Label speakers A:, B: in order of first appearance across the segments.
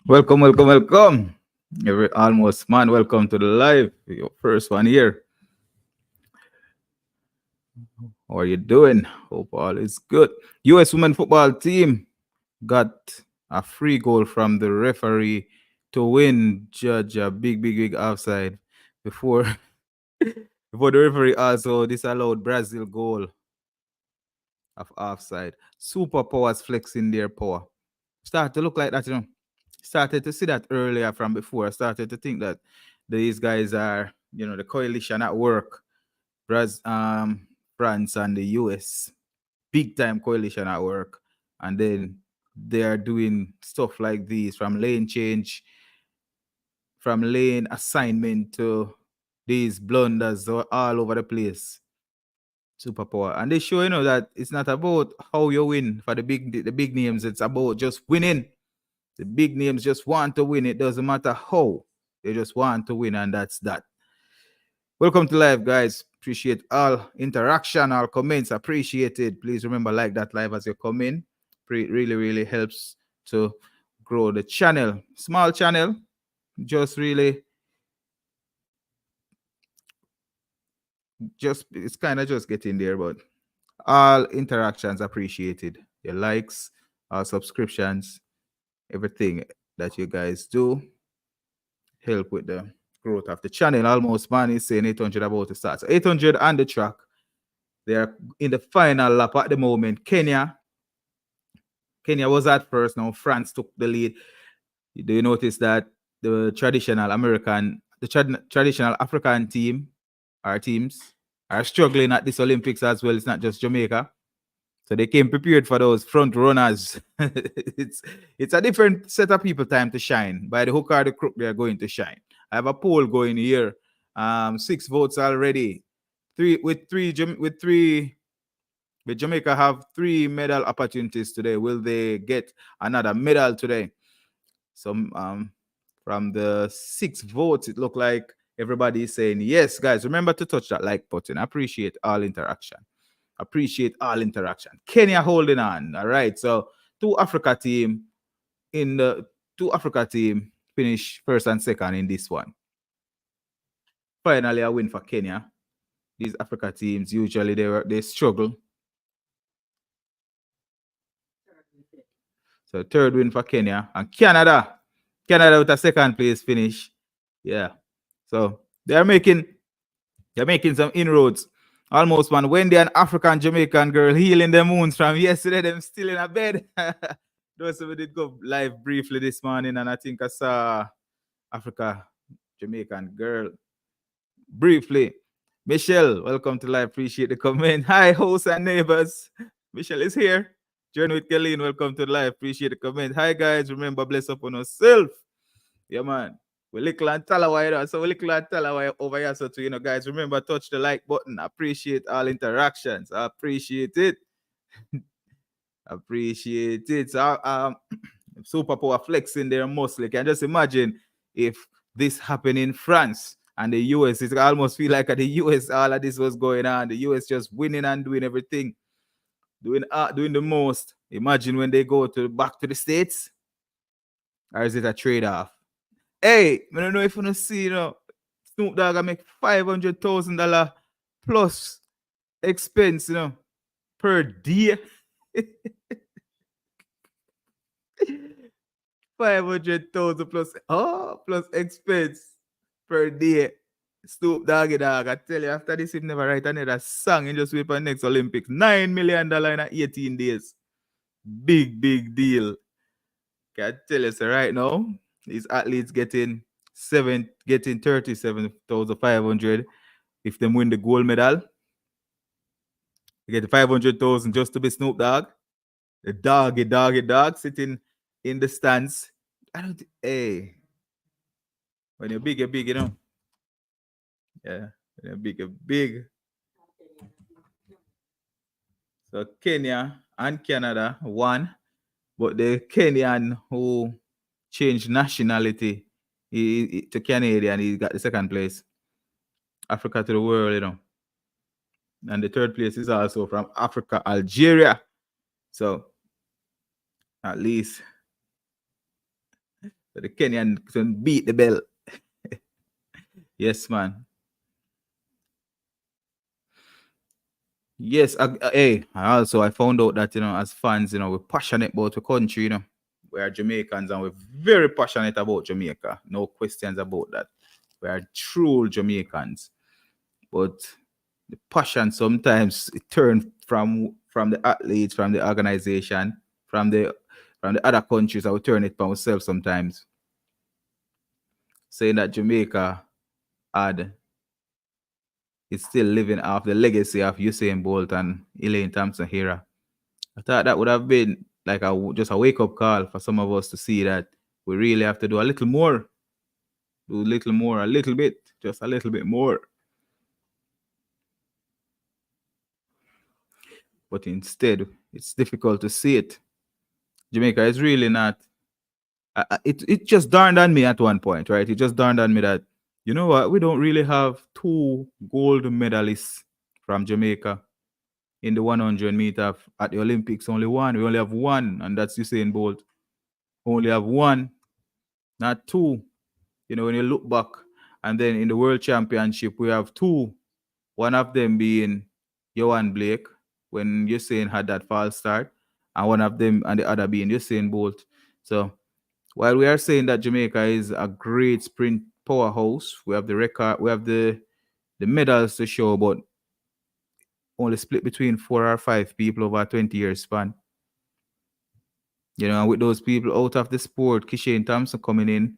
A: Welcome. Almost man, welcome to the live. Your first one here. How are you doing? Hope all is good. US women football team got a free goal from the referee to win. Judge a big offside before before the referee also disallowed Brazil goal of offside. Superpowers flexing their power. Start to look like that, Started to see that earlier from before. I started to think that these guys are, the coalition at work. France and the US. Big time coalition at work. And then they are doing stuff like these from lane change, from lane assignment to these blunders all over the place. Superpower. And they show, that it's not about how you win for the big names. It's about just winning. The big names just want to win. It doesn't matter how. They just want to win, and that's that. Welcome to live, guys. Appreciate all interaction, all comments. Appreciated. Please remember, like that live as you come in. Really helps to grow the channel. Small channel, just really it's kind of just getting there, but all interactions appreciated. Your likes, our subscriptions, everything that you guys do help with the growth of the channel. Almost man is saying 800 about to start. So 800 on the track. They are in the final lap at the moment. Kenya was at first. Now France took the lead. Do you notice that the traditional African teams are struggling at this Olympics as well? It's not just Jamaica. So they came prepared for those front runners. it's a different set of people time to shine. By the hook or the crook, they are going to shine. I have a poll going here. 6 votes already. With Jamaica have 3 medal opportunities today. Will they get another medal today? So from the 6 votes, it looked like everybody is saying yes, guys. Remember to touch that like button. I appreciate all interaction. Kenya holding on. All right. So 2 Africa team finish first and second in this one. Finally, a win for Kenya. These Africa teams usually they struggle. So 3rd win for Kenya and Canada with a 2nd place finish. Yeah. So they're making some inroads. Almost one Wendy, an African Jamaican girl, healing the moons from yesterday. Them still in a bed. Those who did go live briefly this morning, and I think I saw Africa Jamaican girl briefly. Michelle, welcome to live. Appreciate the comment. Hi, hosts and neighbors. Michelle is here. Journey with Kelly, welcome to the live. Appreciate the comment. Hi, guys. Remember, bless up on yourself. Yeah, man. We little and talawai, so we little and talawai over here. So, guys, remember, touch the like button. Appreciate all interactions. I appreciate it. Appreciate it. So, superpower flexing their muscle. Can just imagine if this happened in France and the US. It almost feel like at the US, all of this was going on. The US just winning and doing everything, doing the most. Imagine when they go back to the States, or is it a trade-off? Hey, I don't know if you want to see, Snoop Dogg make $500,000 plus expense, per day. 500,000 plus expense per day. Snoop Doggy Dog. I tell you, after this, if never write another song and just wait for next Olympics. $9 million in 18 days. Big deal. Can I tell you, so right now, these athletes getting 37,500 if they win the gold medal. They get 500,000 just to be Snoop Dogg. The dog sitting in the stands. Hey, when you're big, Yeah, when you're big. So Kenya and Canada won, but the Kenyan who changed nationality to Canadian, he got the 2nd place. Africa to the world, And the 3rd place is also from Africa, Algeria. So at least So the Kenyan can beat the bell. Yes, man. Yes, hey, I found out that, as fans, we're passionate about the country, We are Jamaicans and we're very passionate about Jamaica. No questions about that. We are true Jamaicans. But the passion sometimes it turns from the athletes, from the organization, from the other countries. I will turn it for myself sometimes. Saying that Jamaica had is still living off the legacy of Usain Bolt and Elaine Thompson era. I thought that would have been like just a wake up call for some of us to see that we really have to do a little more, do a little more, a little bit, just a little bit more. But instead, it's difficult to see it. Jamaica is really not. It just dawned on me at one point, right? It just dawned on me that, you know what, we don't really have two gold medalists from Jamaica in the 100 meter at the Olympics. Only one. We only have one, and that's Usain Bolt. Only have one, not two. When you look back, and then in the World Championship, we have two. One of them being Johan Blake, when Usain had that false start, and one of them, and the other being Usain Bolt. So while we are saying that Jamaica is a great sprint powerhouse, we have the record, we have the medals to show, but only split between 4 or 5 people over a 20-year span. And with those people out of the sport, Kishane Thompson coming in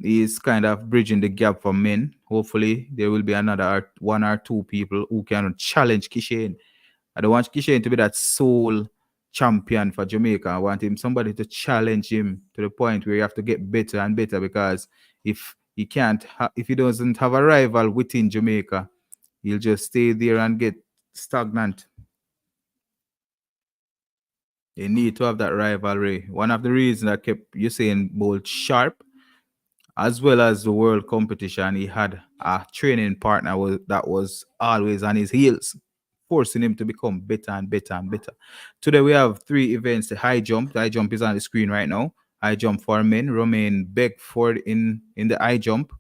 A: is kind of bridging the gap for men. Hopefully, there will be another one or two people who can challenge Kishane. I don't want Kishane to be that sole champion for Jamaica. I want somebody to challenge him to the point where you have to get better and better, because if he if he doesn't have a rival within Jamaica, he'll just stay there and get stagnant. They need to have that rivalry. One of the reasons that kept Usain Bolt sharp, as well as the world competition, he had a training partner that was always on his heels, forcing him to become better and better and better. Today we have 3 events. The high jump. The high jump is on the screen right now. High jump for men. Romain Beckford in the high jump.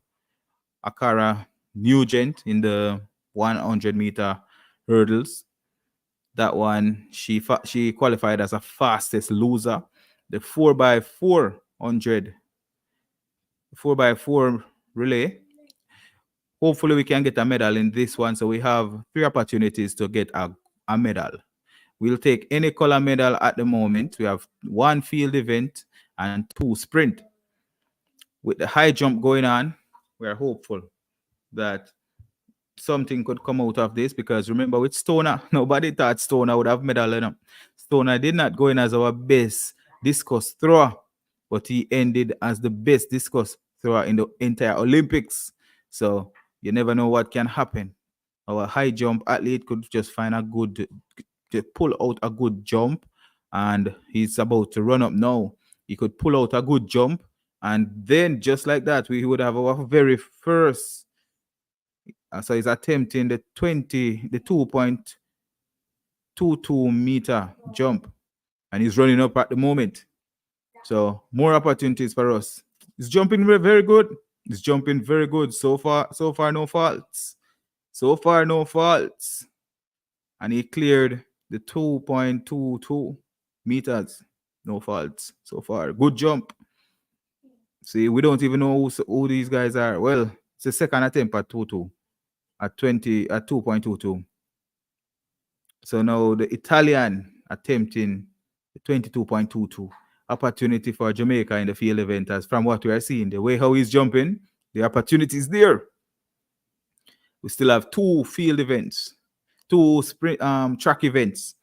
A: Akara Nugent in the 100-meter hurdles. That one, she qualified as a fastest loser. The 4x400, 4x4 relay. Hopefully we can get a medal in this one. So we have 3 opportunities to get a medal. We'll take any color medal at the moment. We have 1 field event and 2 sprint. With the high jump going on, we are hopeful that something could come out of this, because remember with Stoner, nobody thought Stoner would have medal in him. Stoner did not go in as our best discus thrower, but he ended as the best discus thrower in the entire Olympics. So you never know what can happen. Our high jump athlete could just find to pull out a good jump, and he's about to run up now. He could pull out a good jump, and then just like that, we would have our very first. So he's attempting the 2.22 meter jump, and he's running up at the moment. So more opportunities for us. He's jumping very good. He's jumping very good. So far, no faults. So far, no faults. And he cleared the 2.22 meters. No faults so far. Good jump. See, we don't even know who these guys are. Well, it's the second attempt at 2.2. At 2.22. So now the Italian attempting 22.22. Opportunity for Jamaica in the field event, as from what we are seeing, the way how he's jumping, the opportunity is there. We still have 2 field events, 2 sprint track events.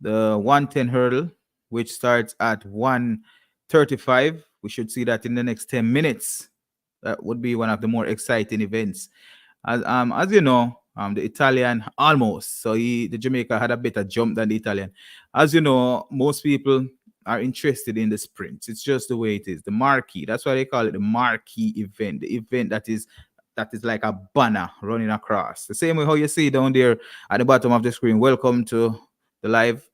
A: The 110 hurdle, which starts at 1:35. We should see that in the next 10 minutes. That would be one of the more exciting events. As you know, the Italian almost. So the Jamaica had a better jump than the Italian. As you know, most people are interested in the sprints. It's just the way it is. The marquee. That's why they call it the marquee event. The event that is like a banner running across. The same way how you see down there at the bottom of the screen. Welcome to the live.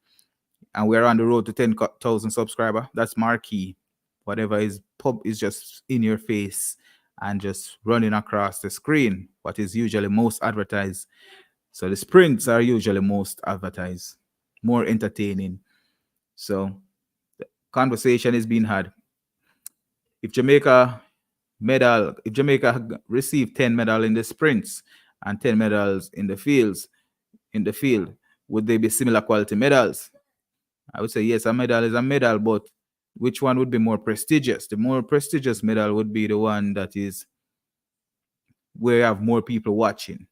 A: And we're on the road to 10,000 subscribers. That's marquee. whatever is just in your face and just running across the screen, what is usually most advertised. So the sprints are usually most advertised, more entertaining. So conversation is being had. If Jamaica received 10 medals in the sprints and 10 medals in the field, would they be similar quality medals? I would say yes, a medal is a medal, but which one would be more prestigious? The more prestigious medal would be the one that is where you have more people watching.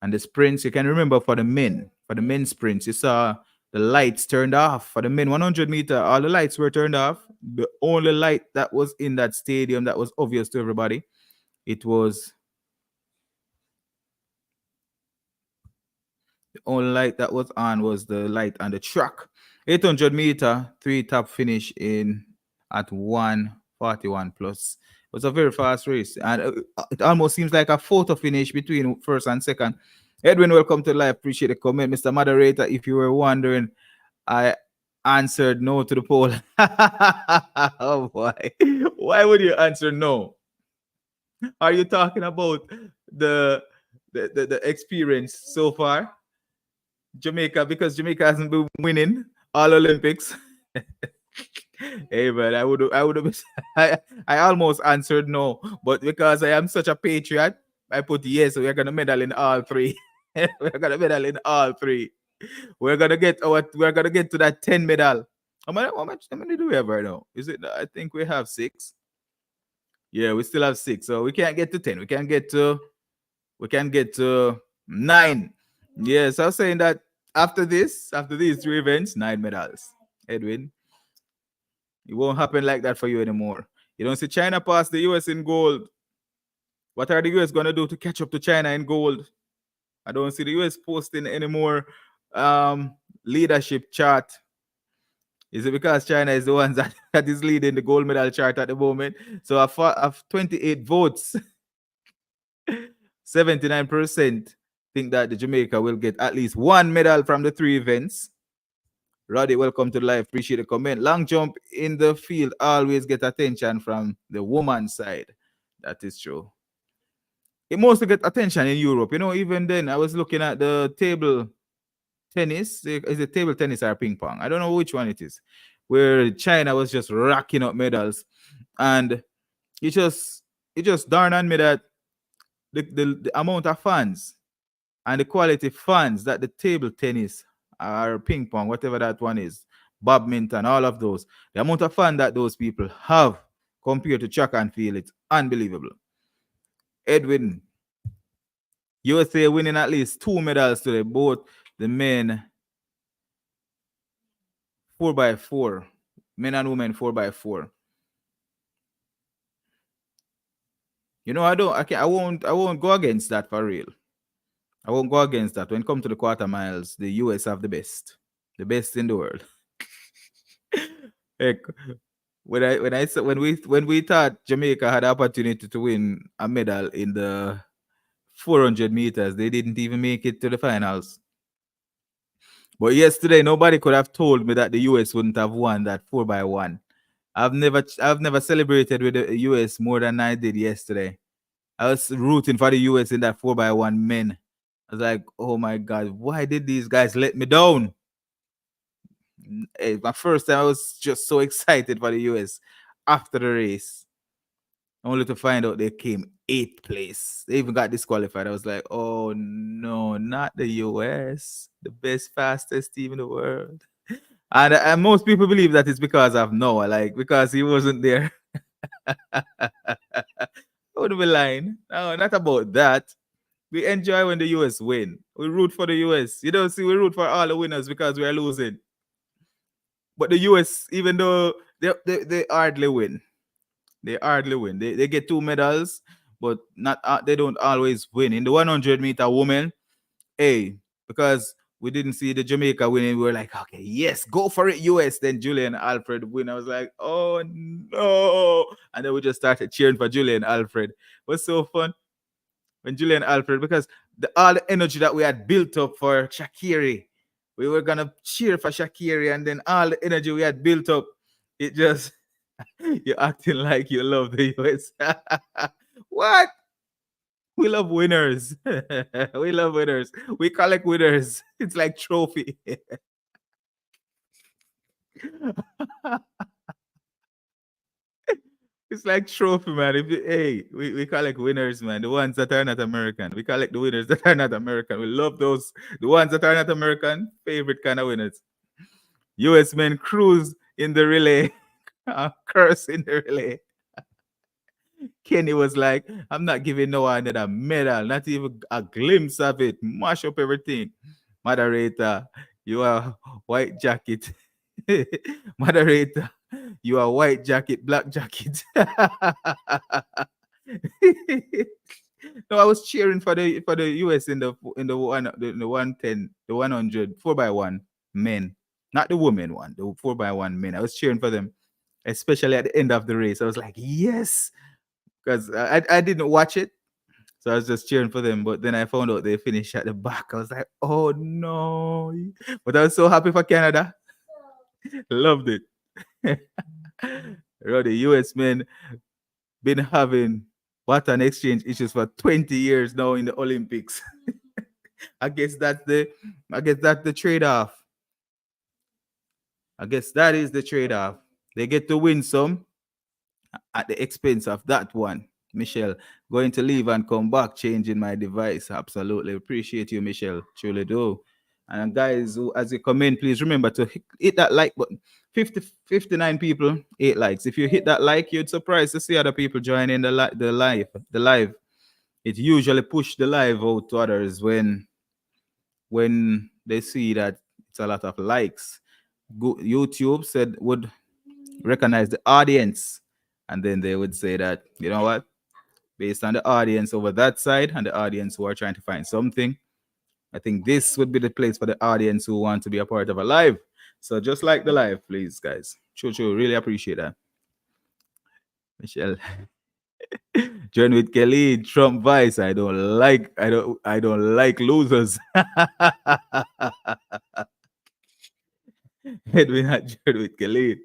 A: And the sprints, you can remember for the men's sprints, you saw the lights turned off. For the men 100-meter, all the lights were turned off. The only light that was in that stadium that was obvious to everybody, it was the only light that was on was the light on the track. 800-meter, 3 top finish in at 1:41 plus. It was a very fast race, and it almost seems like a photo finish between first and second. Edwin, welcome to live. Appreciate the comment, Mr. Moderator. If you were wondering, I answered no to the poll. Oh boy, why would you answer no? Are you talking about the experience so far? Jamaica, because Jamaica hasn't been winning all Olympics. Hey man, I would have I almost answered no, but because I am such a patriot, I put yes. We're gonna medal in all three. We're gonna medal in all three. We're gonna get to that 10 medal. How many do we have right now? Is it, I think we have 6. Yeah, we still have 6. So we can't get to 10. We can get to 9. Yes, I was saying that after these 3 events, 9 medals. Edwin, it won't happen like that for you anymore. You don't see China pass the US in gold. What are the US going to do to catch up to China in gold? I don't see the US posting any more leadership chart. Is it because China is the one that is leading the gold medal chart at the moment? So of 28 votes, 79% think that the Jamaica will get at least 1 medal from the 3 events. Roddy, welcome to the live. Appreciate the comment. Long jump in the field always get attention from the woman's side. That is true. It mostly get attention in Europe. Even then, I was looking at the table tennis. Is it table tennis or ping pong? I don't know which one it is. Where China was just racking up medals. And it just dawned on me that the amount of fans and the quality fans that the table tennis or ping pong, whatever that one is, badminton, all of those, the amount of fun that those people have compared to track and field, it's unbelievable. Edwin, USA winning at least 2 medals today, both the men 4x4, men and women 4x4. I won't go against that for real. I won't go against that. When it comes to the quarter miles, the US have the best in the world. Heck, when we thought Jamaica had the opportunity to win a medal in the 400 meters, they didn't even make it to the finals. But yesterday, nobody could have told me that the US wouldn't have won that 4x1. I've never celebrated with the US more than I did yesterday. I was rooting for the US in that 4x1 men. I was like, oh my God, why did these guys let me down? My first time, I was just so excited for the US after the race, only to find out they came 8th place. They even got disqualified. I was like, oh no, not the US, the best, fastest team in the world. And most people believe that it's because of Noah, because he wasn't there. I wouldn't be lying. No, not about that. We enjoy when the US win. We root for the US. You don't see we root for all the winners because we are losing. But the US, even though they hardly win, They get 2 medals, but they don't always win. In the 100-meter women, because we didn't see the Jamaica winning, we were like, okay, yes, go for it, US. Then Julian Alfred win. I was like, oh no. And then we just started cheering for Julian Alfred. It was so fun when Julian Alfred, because all the energy that we had built up for Shaqiri, we were gonna cheer for Shaqiri, and then all the energy we had built up, it just You're acting like you love the US. What? We love winners. We love winners. We collect winners. It's like trophy. It's like trophy, man. Hey, we collect winners, man. The ones that are not American. We collect the winners that are not American. We love those. The ones that are not American, favorite kind of winners. US men cruise in the relay. Curse in the relay. Kenny was like, I'm not giving no one another medal, not even a glimpse of it. Mash up everything. Moderator, you are white jacket. Moderator, you are white jacket, black jacket. No, I was cheering for the US in the 110, the 100, 4x1 men, not the women one, the 4x1 men. I was cheering for them, especially at the end of the race. I was like, yes, because I didn't watch it, so I was just cheering for them. But then I found out they finished at the back. I was like, oh no! But I was so happy for Canada. Loved it. The US men been having what an exchange issues for 20 years now in the Olympics. I guess that's the trade-off. I guess that is the trade-off. They get to win some at the expense of that one. Michelle, going to leave and come back, changing my device. Absolutely. Appreciate you, Michelle. Truly do. And guys, as you come in, please remember to hit that like button. 59 people, 8 likes. If you hit that like, you'd surprised to see other people joining the live. It usually push the live out to others when they see that it's a lot of likes. YouTube said would recognize the audience, and then they would say that, you know what, based on the audience over that side and the audience who are trying to find something, I think this would be the place for the audience who want to be a part of a live. So just like the live, please, guys. True, really appreciate that. Michelle. Join with Kelly, Trump Vice. I don't like losers. Edwin had joined with Kelly.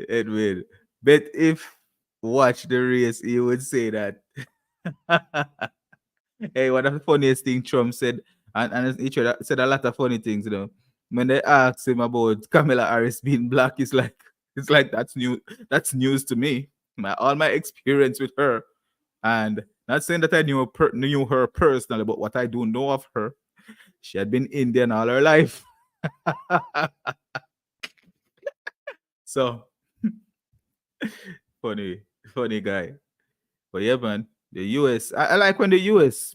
A: Edwin. But if watch the race, he would say that. Hey, one of the funniest thing Trump said, and he said a lot of funny things, you know. When they asked him about Kamala Harris being black, it's like that's new. That's news to me. All my experience with her, and not saying that I knew her personally, but what I do know of her, she had been Indian all her life. So funny guy. But yeah, man, the US. I like when the US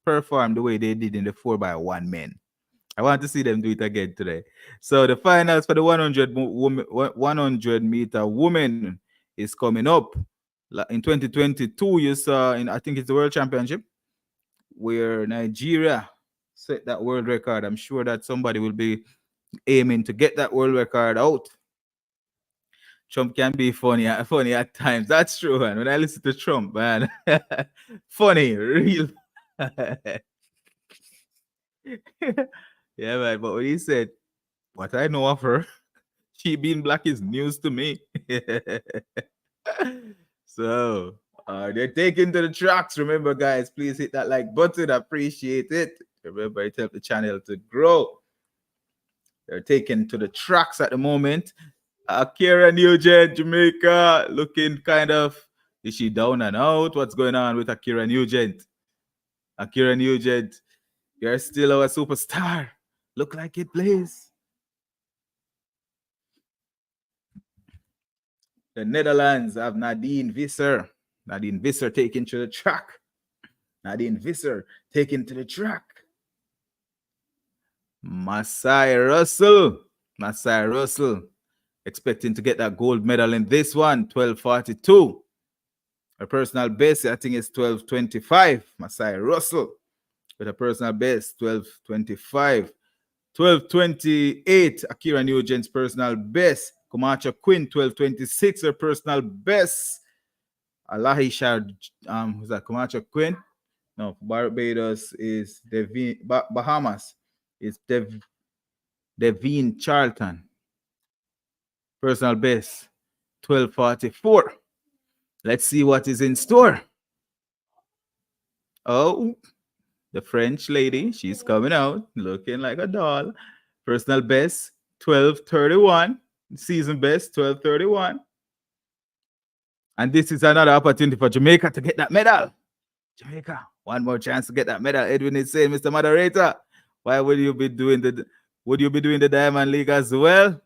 A: performed the way they did in the 4x1 men. I want to see them do it again today. So the finals for the 100 meter woman is coming up. In 2022, you saw I think it's the World Championship where Nigeria set that world record. I'm sure that somebody will be aiming to get that world record out. Trump can be funny at times. That's true, man. When I listen to Trump, man, funny, real. Yeah, man. But when he said, what I know of her, she being black is news to me. So they're taking to the tracks. Remember, guys, please hit that like button. Appreciate it. Remember, it helps the channel to grow. They're taken to the tracks at the moment. Akira Nugent, Jamaica, looking kind of, is she down and out? What's going on with Akira Nugent? Akira Nugent, you're still our superstar. Look like it, please. The Netherlands have Nadine Visser. Nadine Visser taken to the track. Nadine Visser taken to the track. Masai Russell expecting to get that gold medal in this one, 12:42. Her personal best, I think, is 12:25. Masai Russell with a personal best, 12:25. 12:28, Akira Nugent's personal best. Kumacha Quinn, 12:26, her personal best. Alahisha, who's that? Kumacha Quinn? No, Barbados is Bahamas is Devine Charlton. Personal best 12:44. Let's see what is in store. Oh, the French lady, she's coming out looking like a doll. Personal best 12:31. Season best 12:31. And this is another opportunity for Jamaica to get that medal. Jamaica, one more chance to get that medal. Edwin is saying, Mr. Moderator, why would you be doing the Diamond League as well?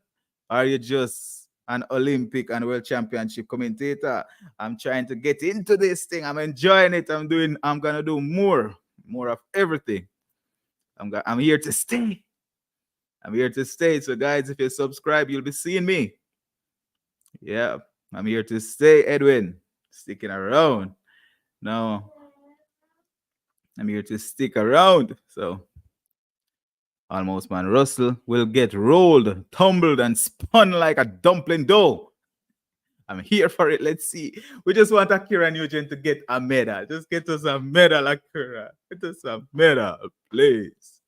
A: Are you just an Olympic and World Championship commentator? I'm trying to get into this thing. I'm enjoying it. I'm gonna do more of everything. I'm here to stay. I'm here to stay. So guys, if you subscribe, you'll be seeing me. Yeah, I'm here to stay, Edwin. Sticking around. No, I'm here to stick around. So almost man Russell will get rolled, tumbled, and spun like a dumpling dough. I'm here for it. Let's see. We just want Akira Nugent to get a medal. Just get us a medal, Akira. Get us a medal, please.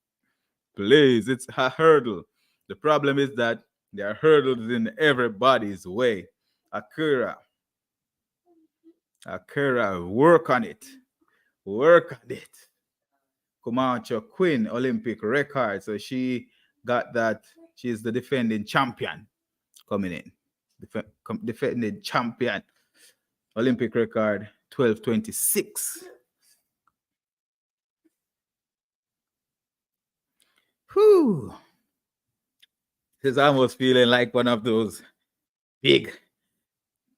A: Please. It's a hurdle. The problem is that there are hurdles in everybody's way. Akira, work on it. Work on it. Kumacho Queen Olympic record. So she got that. She's the defending champion coming in. Defending champion. Olympic record 12:26. Whew. It's almost feeling like one of those big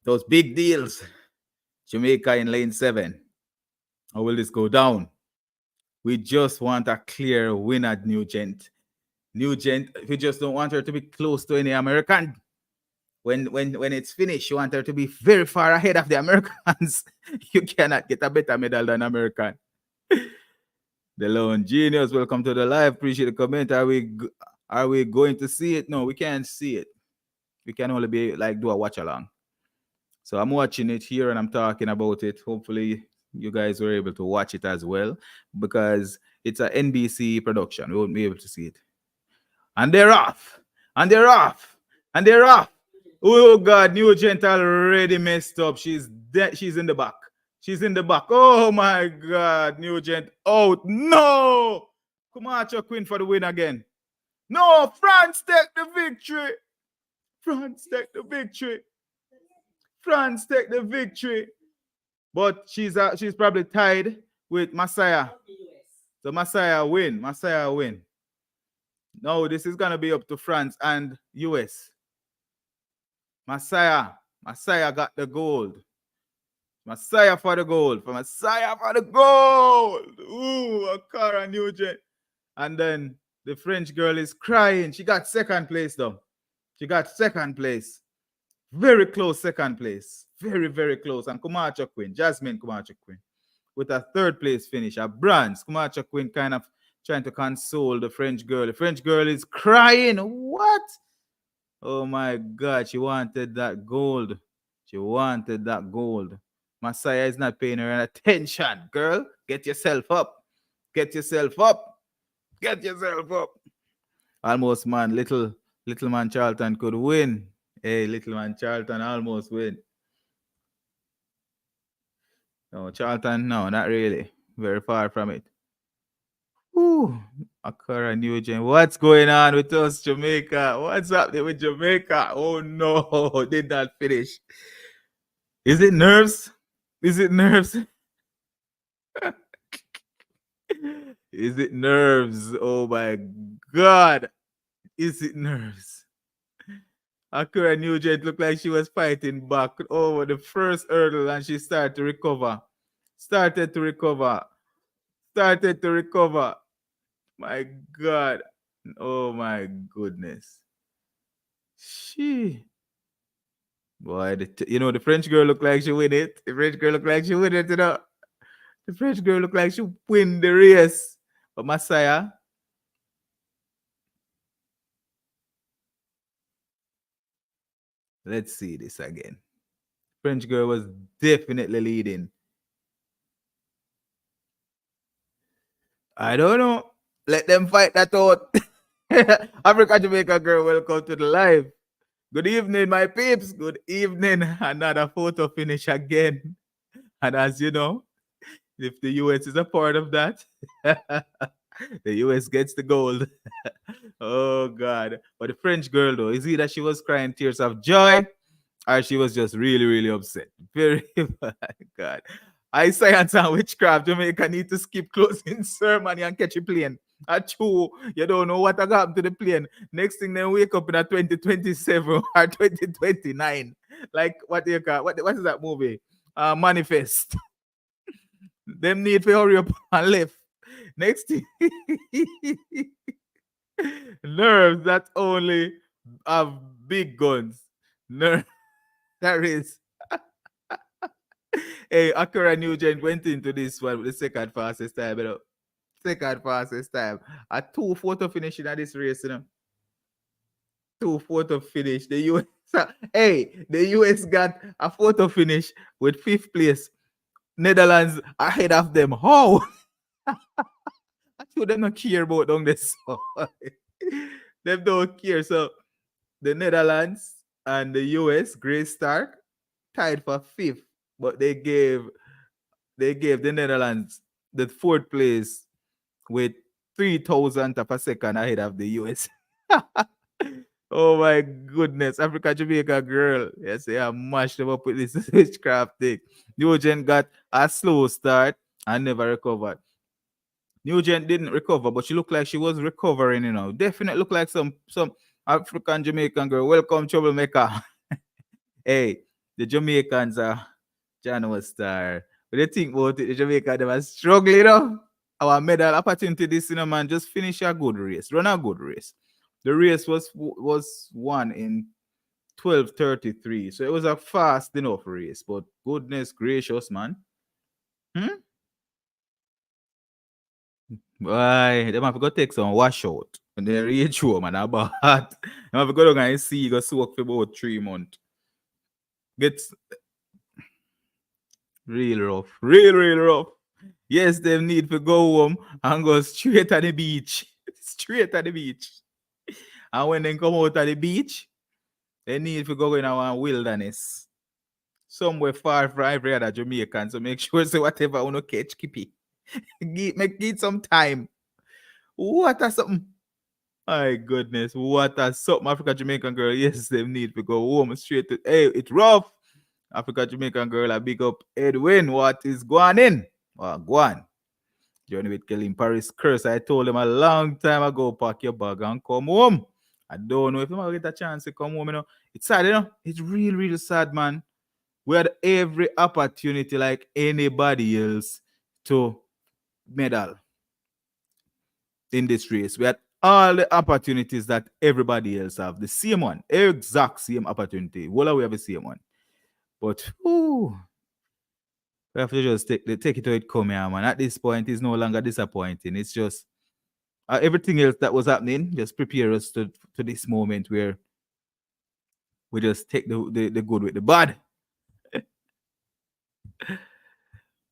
A: deals. Jamaica in lane 7. Or will this go down? We just want a clear winner, Nugent. Nugent, we just don't want her to be close to any American. When it's finished, you want her to be very far ahead of the Americans. You cannot get a better medal than American. The Lone Genius, welcome to the live. Appreciate the comment. Are we going to see it? No, we can't see it. We can only be like do a watch along. So I'm watching it here and I'm talking about it. Hopefully you guys were able to watch it as well because it's an NBC production. We won't be able to see it. And they're off. And they're off. And they're off. Oh God, Nugent already messed up. She's dead. She's in the back. She's in the back. Oh my God, Nugent out. No! Kumacho Queen for the win again. No, France take the victory. France take the victory. France take the victory. But she's probably tied with Messiah. So Messiah win. Messiah win. No, this is gonna be up to France and US. Messiah got the gold. Messiah for the gold. For Messiah for the gold. Ooh, Akara Nugent. And then the French girl is crying. She got second place though. She got second place. Very close second place. Very, very close. And Kumacho Queen, Jasmine Kumacho Queen, with a third place finish, a bronze. Kumacho Queen kind of trying to console the French girl. The French girl is crying. What? Oh my God, she wanted that gold. She wanted that gold. Messiah is not paying her attention. Girl, get yourself up. Get yourself up. Get yourself up. Almost man, little man Charlton could win. Hey, little man Charlton almost win. No, Charlton, no, not really. Very far from it. Ooh, Akara Nugent. What's going on with us, Jamaica? What's happening with Jamaica? Oh no, did not finish. Is it nerves? Is it nerves? Is it nerves? Oh my God. Is it nerves? Akira Nugent looked like she was fighting back over the first hurdle and she started to recover. Started to recover. My God. Oh my goodness. She. Boy, the French girl looked like she win it. The French girl looked like she win it, The French girl looked like she win the race. But Messiah. Let's see this again. French girl was definitely leading. I don't know. Let them fight that out. Africa Jamaica girl, welcome to the live. Good evening, my peeps. Good evening. Another photo finish again. And as you know, if the US is a part of that, the US gets the gold. Oh God. But the French girl though, is either she was crying tears of joy or she was just really, really upset. Very my God. I science and witchcraft, Jamaica need to skip closing ceremony and catch a plane. Achoo, you don't know what happened to the plane. Next thing they wake up in a 2027 or 2029. Like what do you call what is that movie? Manifest. Them need to hurry up and left. Next thing nerves that only have big guns. Nerves that is. Hey, Akira Nugent went into this one with the second fastest time, you know. Second fastest time. A 2 photo finish in this race, you know. 2 photo finish. The US, hey, the US got a photo finish with 5th place. Netherlands ahead of them. How? I told them not care about down this. Them don't care. So the Netherlands and the US, Grey Stark, tied for 5th, but they gave the Netherlands the 4th place with 3,000 of a second ahead of the US. Oh my goodness, Africa Jamaica girl. Yes, I mashed them up with this witchcraft thing. Nugent got a slow start and never recovered. Nugent didn't recover, but she looked like she was recovering, you know. Definitely looked like some African Jamaican girl. Welcome, troublemaker. Hey, the Jamaicans are Jano star. But the think about it, the Jamaica they were struggling, you know. Our medal opportunity this, you know, man, just finish a good race, run a good race. The race was won in 12:33, so it was a fast enough race. But goodness gracious, man. Why? They have to go take some washout. And they reach home and about hot. They have to go down and see go soak for about 3 months. Gets real rough. Real rough. Yes, they need to go home and go straight to the beach. Straight to the beach. And when they come out of the beach, they need to go in our wilderness. Somewhere far from every other Jamaican. So make sure say whatever you want to catch, keep it. Give some time. What a something. My goodness, what a something Africa Jamaican girl. Yes, they need to go home straight to hey, it's rough. Africa Jamaican girl, I big up Edwin. What is going in? Well, go on. Journey with Kelly in Paris curse. I told him a long time ago, pack your bag and come home. I don't know if I'm gonna get a chance to come home, you know. It's sad, you know. It's really sad, man. We had every opportunity like anybody else to medal in this race. We had all the opportunities that everybody else have. The same one. Exact same opportunity. Well, we have the same one. But we have to just take it to it come here, man. At this point, it's no longer disappointing. It's just everything else that was happening just prepare us to this moment where we just take the good with the bad.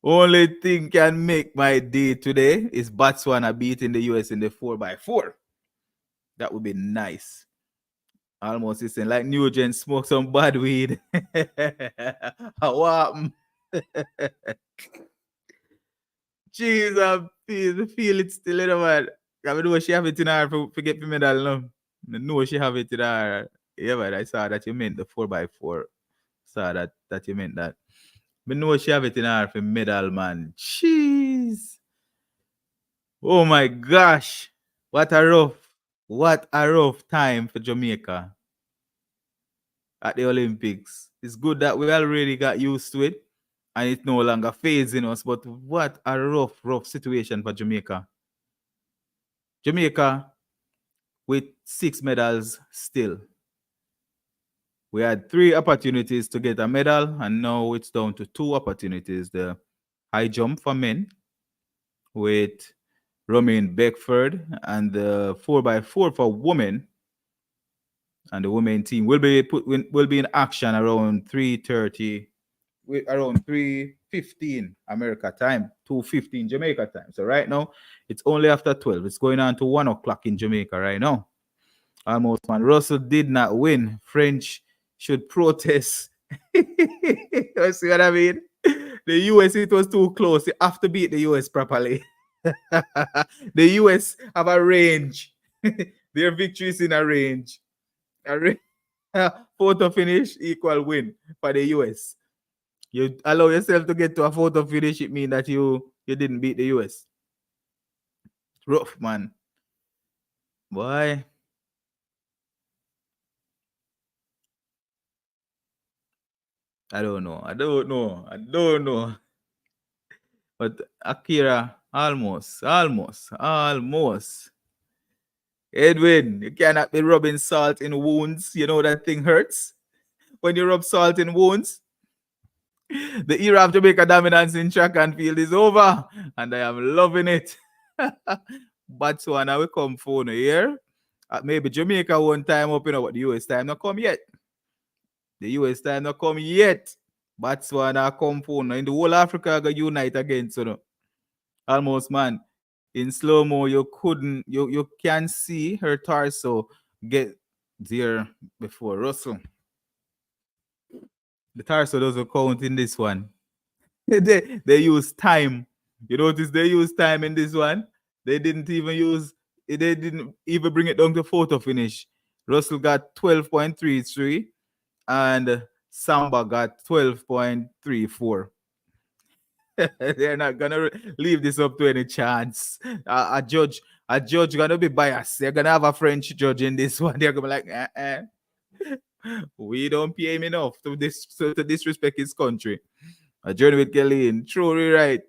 A: Only thing can make my day today is Botswana beating the US in the 4x4. That would be nice. Almost listening like Nugent smoke some bad weed. What happened? Jeez, I feel it still, you know, man. I know she have it in her for get the medal, no. I know she have it in her. Yeah, but I saw that you meant the 4x4. Saw that you meant that. I know she have it in her for medal, man. Jeez. Oh my gosh. What a rough time for Jamaica at the Olympics. It's good that we already got used to it and it's no longer phasing us, but what a rough situation for Jamaica. Jamaica with 6 medals still. We had 3 opportunities to get a medal, and now it's down to 2 opportunities. The high jump for men with Romain Beckford and the 4x4 for women. And the women team will be in action around 3:30, around 3:15 America time, 2:15 Jamaica time. So right now it's only after 12. It's going on to 1 o'clock in Jamaica right now. Almost, man. Russell did not win. French should protest. You see what I mean? The US, it was too close. You have to beat the US properly. The US have a range. Their victories in a range. Photo finish equal win for the US. You allow yourself to get to a photo finish, it means that you didn't beat the US. Rough, man. Boy. I don't know. I don't know. I don't know. But Akira, almost. Edwin, you cannot be rubbing salt in wounds. You know that thing hurts when you rub salt in wounds. The era of Jamaica dominance in track and field is over, and I am loving it. Botswana will come phone here. Maybe Jamaica one time up, but the US time not come yet. The US time not come yet. Botswana come phone. In the whole Africa go unite against, almost, man. In slow mo, you can see her torso get there before Russell. The torso doesn't count in this one. They use time. You notice they use time in this one. They didn't even bring it down to photo finish. Russell got 12.33 and Samba got 12.34. They're not gonna leave this up to any chance. A judge gonna be biased. They're gonna have a French judge in this one. They're gonna be like, we don't pay him enough to disrespect his country. A journey with Gillian, truly right.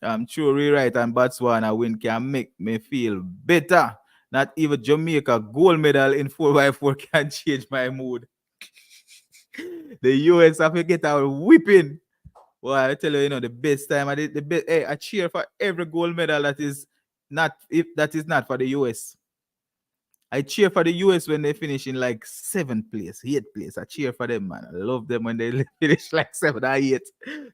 A: I'm truly right. And Botswana win can make me feel better. Not even Jamaica gold medal in 4x4 can change my mood. The US have to get a whipping. Well, I tell you, the best time I did the best. Hey, I cheer for every gold medal that is not for the US. I cheer for the US when they finish in like 7th place, 8th place. I cheer for them, man. I love them when they finish like 7 or 8.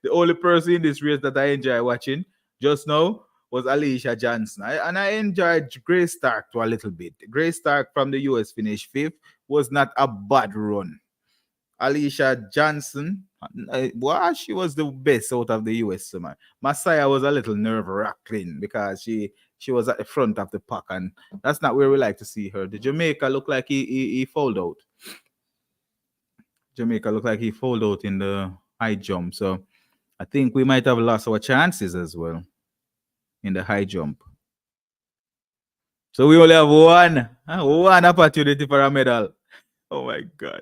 A: The only person in this race that I enjoy watching just now was Alicia Johnson. And I enjoyed Grace Stark to a little bit. Grace Stark from the US finished 5th. Was not a bad run. Alicia Johnson, well, she was the best out of the US, man. Messiah was a little nerve-wracking because she was at the front of the pack, and that's not where we like to see her. The Jamaica looked like he fouled out. Jamaica looked like he fouled out in the high jump, so I think we might have lost our chances as well in the high jump. So we only have one opportunity for a medal. Oh my God.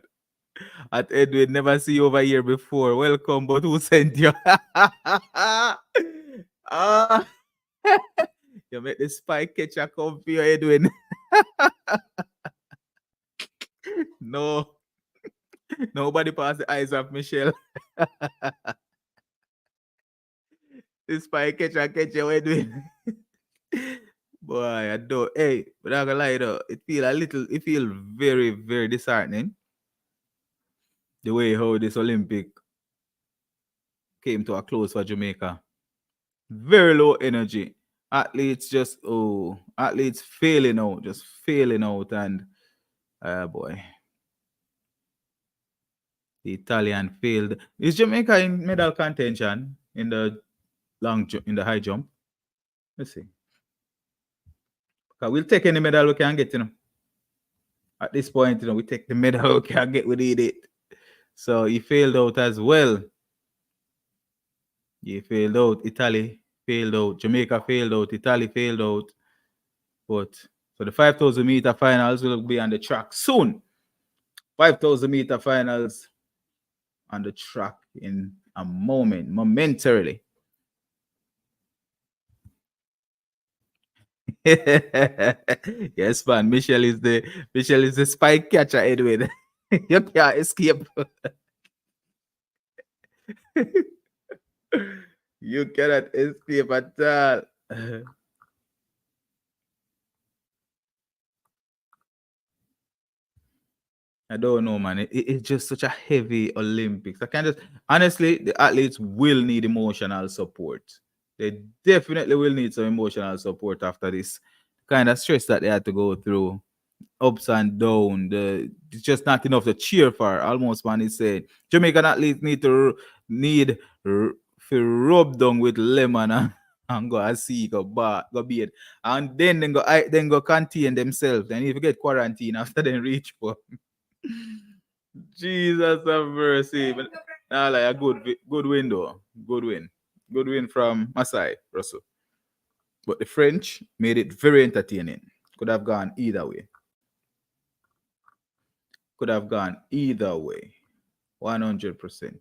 A: At Edwin, never see you over here before. Welcome, but who sent you? You make the spy catcher come for you, Edwin. No. Nobody passed the eyes of Michelle. The spy catcher catch you, Edwin. Boy, I don't. Hey, but I'm gonna lie though. It feel very, very disheartening. The way how this Olympic came to a close for Jamaica. Very low energy. Athletes failing out, just failing out, and boy, the Italian failed. Is Jamaica in medal contention in the high jump? Let's see. We'll take any medal we can get, At this point, we take the medal we can get, we need it. So he failed out as well. He failed out. Italy failed out. Jamaica failed out. Italy failed out. But so the 5,000 meter finals will be on the track soon. 5,000 meter finals on the track in a moment, momentarily. Yes, man. Michelle is the spike catcher, Edwin. You can't escape. You cannot escape at all. I don't know, man. It's just such a heavy Olympics. I can't just honestly, the athletes will need emotional support. They definitely will need some emotional support after this kind of stress that they had to go through ups and down. It's just not enough to cheer for. Almost man is saying Jamaican athletes need to rub down with lemon and go and see go beard. And then go contain themselves. Then if you get quarantine after then reach for Jesus have mercy. But nah, like a good win though. Good win. Good win from Masai, Russell. But the French made it very entertaining. Could have gone either way. Could have gone either way. 100%.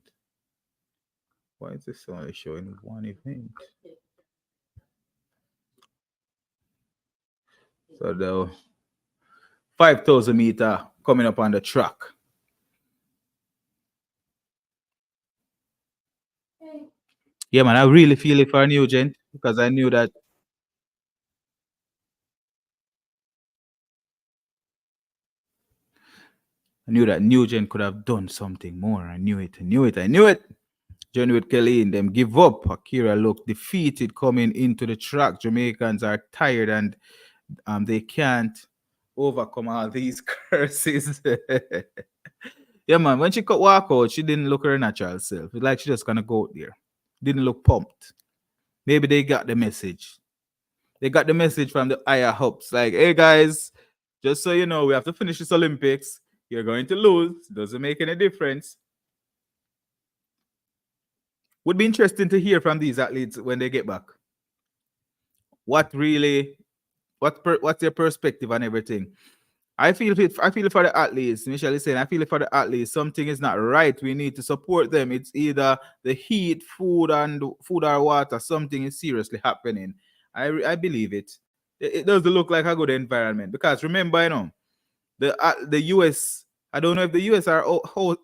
A: Why is this only showing one event? So the 5,000 meter coming up on the track. Yeah, man, I really feel it for Nugent because I knew that. I knew that Nugent could have done something more. I knew it. I knew it. I knew it. Johnny with Kelly in them give up. Akira looked defeated coming into the track. Jamaicans are tired and they can't overcome all these curses. Yeah, man. When she could walk out, she didn't look her natural self. It's like she just gonna go out there. Didn't look pumped. Maybe they got the message. They got the message from the higher ups. Like, hey guys, just so you know, we have to finish this Olympics. You're going to lose. Doesn't make any difference. Would be interesting to hear from these athletes when they get back. What really, what's their perspective on everything? I feel for the athletes. Michelle is saying, I feel it for the athletes. Something is not right. We need to support them. It's either the heat, food or water. Something is seriously happening. I believe it. It doesn't look like a good environment because remember, the US. I don't know if the US are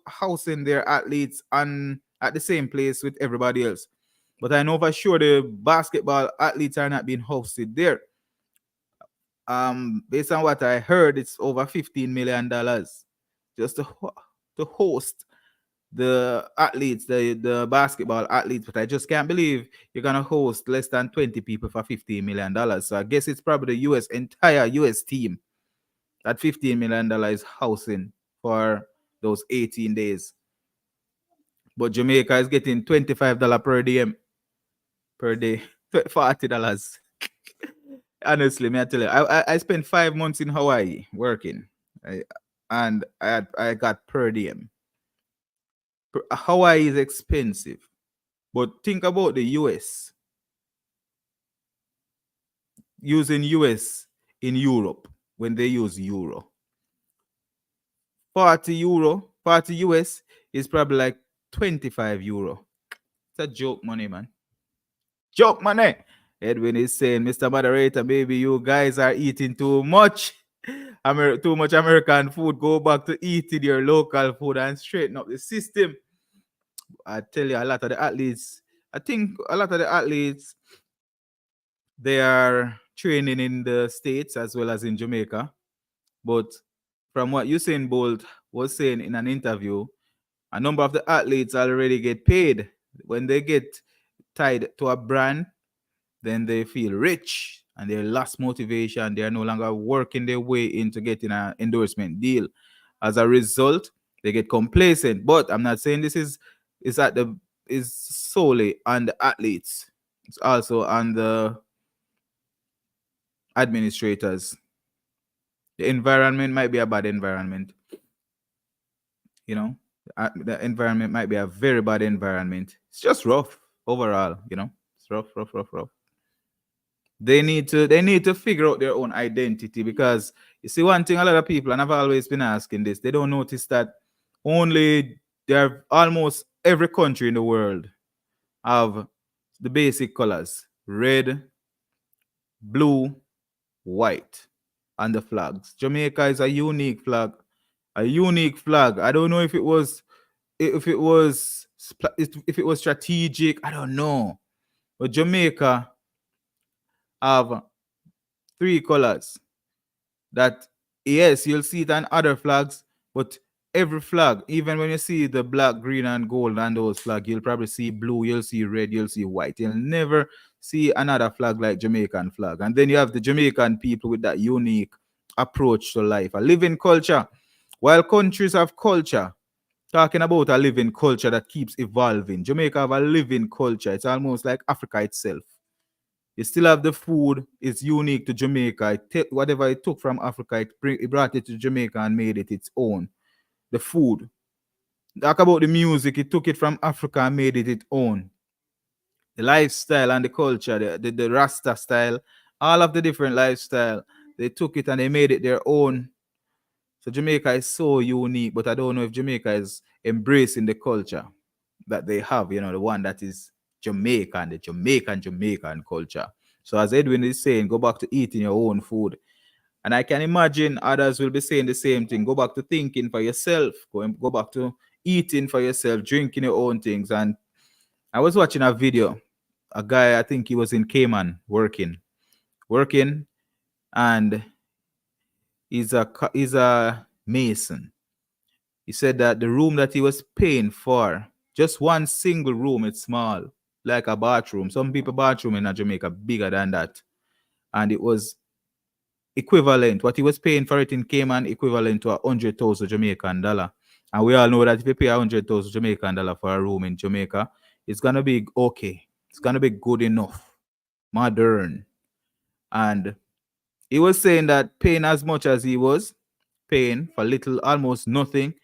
A: housing their athletes at the same place with everybody else, but I know for sure the basketball athletes are not being hosted there. Based on what I heard, it's over $15 million just to host the athletes, the basketball athletes. But I just can't believe you're gonna host less than 20 people for $15 million. So I guess it's probably the entire US team that $15 million is housing for those 18 days. But Jamaica is getting $25 per day, $40. Honestly, may I tell you, I spent 5 months in Hawaii working, and I got per diem. Hawaii is expensive, but think about the US. Using US in Europe when they use euro. 40 euro, 40 US is probably like 25 euro. It's a joke money, man. Joke money. Edwin is saying, Mr. Moderator, maybe you guys are eating too much. Too much American food. Go back to eating your local food and straighten up the system. I tell you, a lot of the athletes, I think a lot of the athletes, they are training in the States as well as in Jamaica. But from what Usain Bolt was saying in an interview, a number of the athletes already get paid. When they get tied to a brand, then they feel rich and they lost motivation. They are no longer working their way into getting an endorsement deal. As a result, they get complacent. But I'm not saying this is solely on the athletes. It's also on the administrators. The environment might be a bad environment. The environment might be a very bad environment. It's just rough overall. It's rough. They need to figure out their own identity, because you see one thing, a lot of people, and I've always been asking this, they don't notice that almost every country in the world have the basic colors: red, blue, white, and the flags. Jamaica is a unique flag. I don't know if it was strategic. I don't know, but Jamaica have 3 colors that, yes, you'll see it on other flags, but every flag, even when you see the black, green, and gold on those flags, you'll probably see blue, you'll see red, you'll see white. You'll never see another flag like Jamaican flag. And then you have the Jamaican people with that unique approach to life, a living culture. While countries have culture, talking about a living culture that keeps evolving. Jamaica have a living culture. It's almost like Africa itself. You still have the food. It's unique to Jamaica. Whatever it took from Africa, it brought it to Jamaica and made it its own. The food. Talk about the music. It took it from Africa and made it its own. The lifestyle and the culture, the Rasta style, all of the different lifestyle, they took it and they made it their own. So Jamaica is so unique, but I don't know if Jamaica is embracing the culture that they have, the one that is Jamaican, the Jamaican culture. So as Edwin is saying, go back to eating your own food. And I can imagine others will be saying the same thing. Go back to thinking for yourself. Go back to eating for yourself, drinking your own things. And I was watching a video. A guy, I think he was in Cayman working, and he's a mason. He said that the room that he was paying for, just one single room, it's small, like a bathroom. Some people bathroom in Jamaica bigger than that. And it was equivalent. What he was paying for it in Cayman, equivalent to 100,000 Jamaican dollar. And we all know that if you pay 100,000 Jamaican dollar for a room in Jamaica, it's gonna be okay. It's gonna be good enough, modern. And he was saying that paying as much as he was paying for little, almost nothing.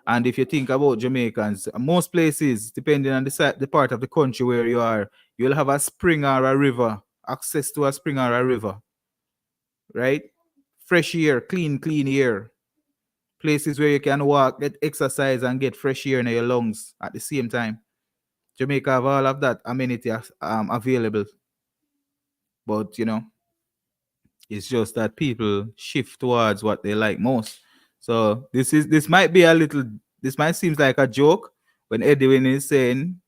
A: And if you think about Jamaicans, most places, depending on the part of the country where you are, you'll have a spring or a river, access to a spring or a river, right? Fresh air, clean air. Places where you can walk, get exercise, and get fresh air in your lungs at the same time. Jamaica have all of that amenity available. But, it's just that people shift towards what they like most. So this might seem like a joke when Edwin is saying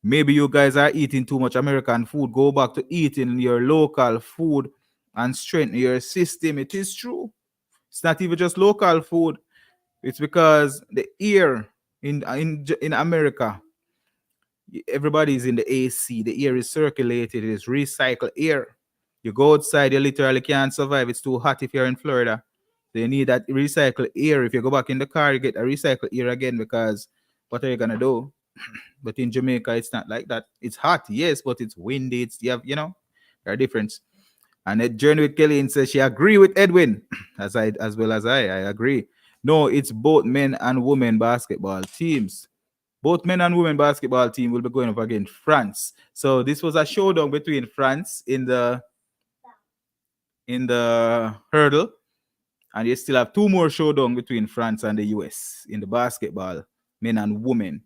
A: maybe you guys are eating too much American food. Go back to eating your local food and strengthen your system. It is true. It's not even just local food. It's because the air in America, everybody's in the AC. The air is circulated. It is recycled air. You go outside, you literally can't survive. It's too hot if you're in Florida. So you need that recycled air. If you go back in the car, you get a recycled air again, because what are you gonna do? But in Jamaica, it's not like that. It's hot, yes, but it's windy. There are difference. And a Journey with Kelly says she agree with Edwin, as well as I agree. No, it's both men and women basketball teams. Both men and women basketball team will be going up against France. So this was a showdown between France in the hurdle, and you still have two more showdown between France and the US in the basketball, men and women.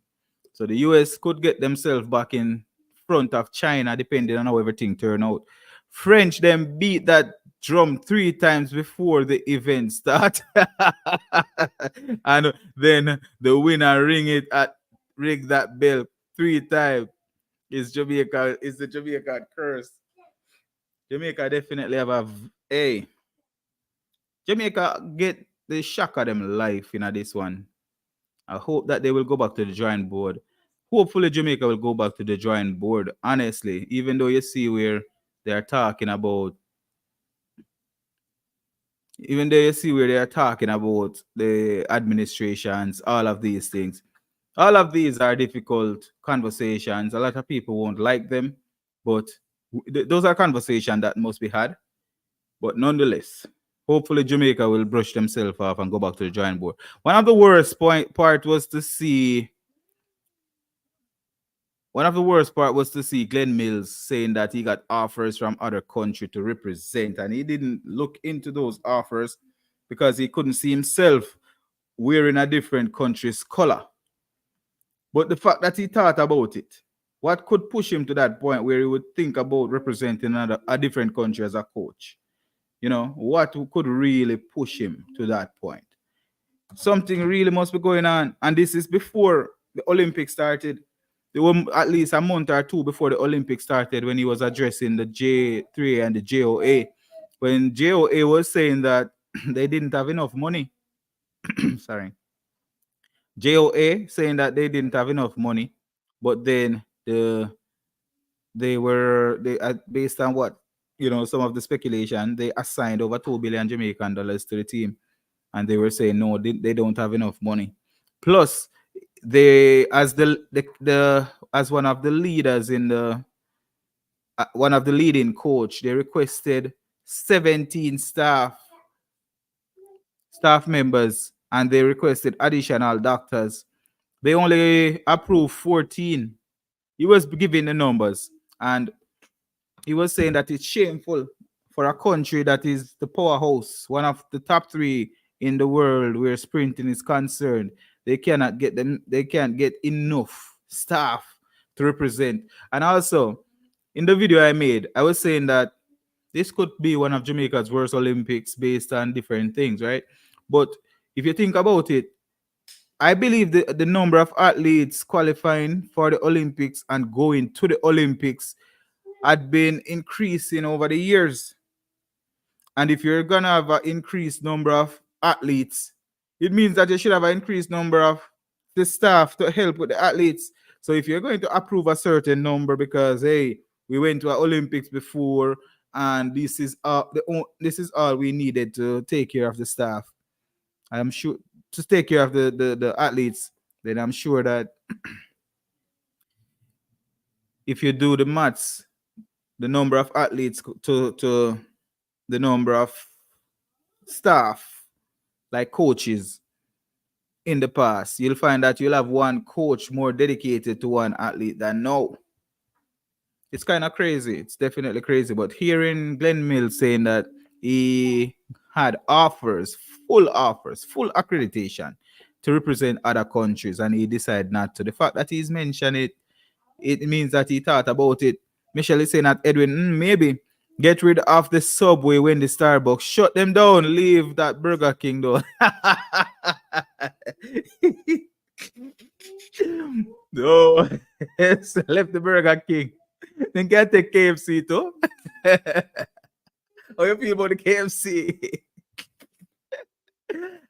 A: So the US could get themselves back in front of China, depending on how everything turn out. French then beat that drum 3 times before the event start. And then the winner ring that bell 3 times. It's the Jamaica curse. Jamaica definitely have Jamaica get the shock of them life in this one. I hope that they will go back to the drawing board. Hopefully Jamaica will go back to the drawing board, honestly, even though you see where they're talking about the administrations, all of these things. All of these are difficult conversations. A lot of people won't like them, but those are conversations that must be had. But nonetheless, hopefully Jamaica will brush themselves off and go back to the drawing board. One of the worst part was to see Glenn Mills saying that he got offers from other country to represent, and he didn't look into those offers because he couldn't see himself wearing a different country's color. But the fact that he thought about it, what could push him to that point where he would think about representing a different country as a coach? What could really push him to that point? Something really must be going on. And this is before the Olympics started. There were at least a month or two before the Olympics started when he was addressing the J3 and the JOA. When JOA was saying that they didn't have enough money. Sorry. JOA saying that they didn't have enough money, but then they based on what some of the speculation, they assigned over 2 billion Jamaican dollars to the team, and they were saying no, they don't have enough money. Plus, they, as the as one of the leaders in the one of the leading coach, they requested 17 staff members, and they requested additional doctors. They only approved 14. He was giving the numbers, and he was saying that it's shameful for a country that is the powerhouse, one of the top 3 in the world where sprinting is concerned. They can't get enough staff to represent. And also, in the video I made, I was saying that this could be one of Jamaica's worst Olympics based on different things, right? But if you think about it, I believe the number of athletes qualifying for the Olympics and going to the Olympics had been increasing over the years. And if you're going to have an increased number of athletes, it means that you should have an increased number of the staff to help with the athletes. So if you're going to approve a certain number because, hey, we went to an Olympics before and this is all we needed to take care of the staff, I'm sure, to take care of the athletes, then I'm sure that if you do the maths, the number of athletes to the number of staff, like coaches, in the past, you'll find that you'll have one coach more dedicated to one athlete than now. It's kind of crazy. It's definitely crazy. But hearing Glenn Mills saying that he had full accreditation to represent other countries, and he decided not to. The fact that he's mentioned it, it means that he thought about it. Michelle is saying that Edwin, maybe get rid of the Subway when the Starbucks shut them down. Leave that Burger King though. No, yes, left the Burger King. Then can take KFC too. How you feel about the KFC?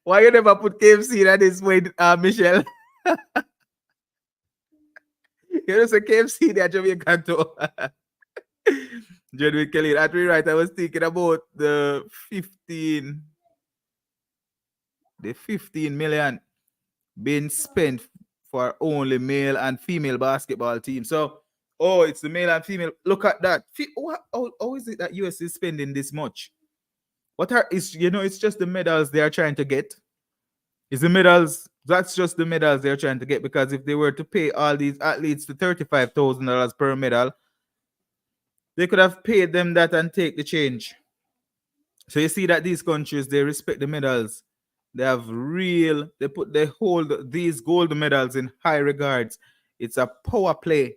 A: Why you never put KFC in this way, Michelle? You know, say KFC there, Jamaican too. Jedwin Kelly, at me right, I was thinking about the 15 million being spent for only male and female basketball team. So, it's the male and female. Look at that. How is it that US is spending this much? It's just the medals they are trying to get. Is the medals, that's just the medals they're trying to get, because if they were to pay all these athletes the $35,000 per medal, they could have paid them that and take the change. So you see that these countries, they respect the medals. They hold these gold medals in high regards. It's a power play.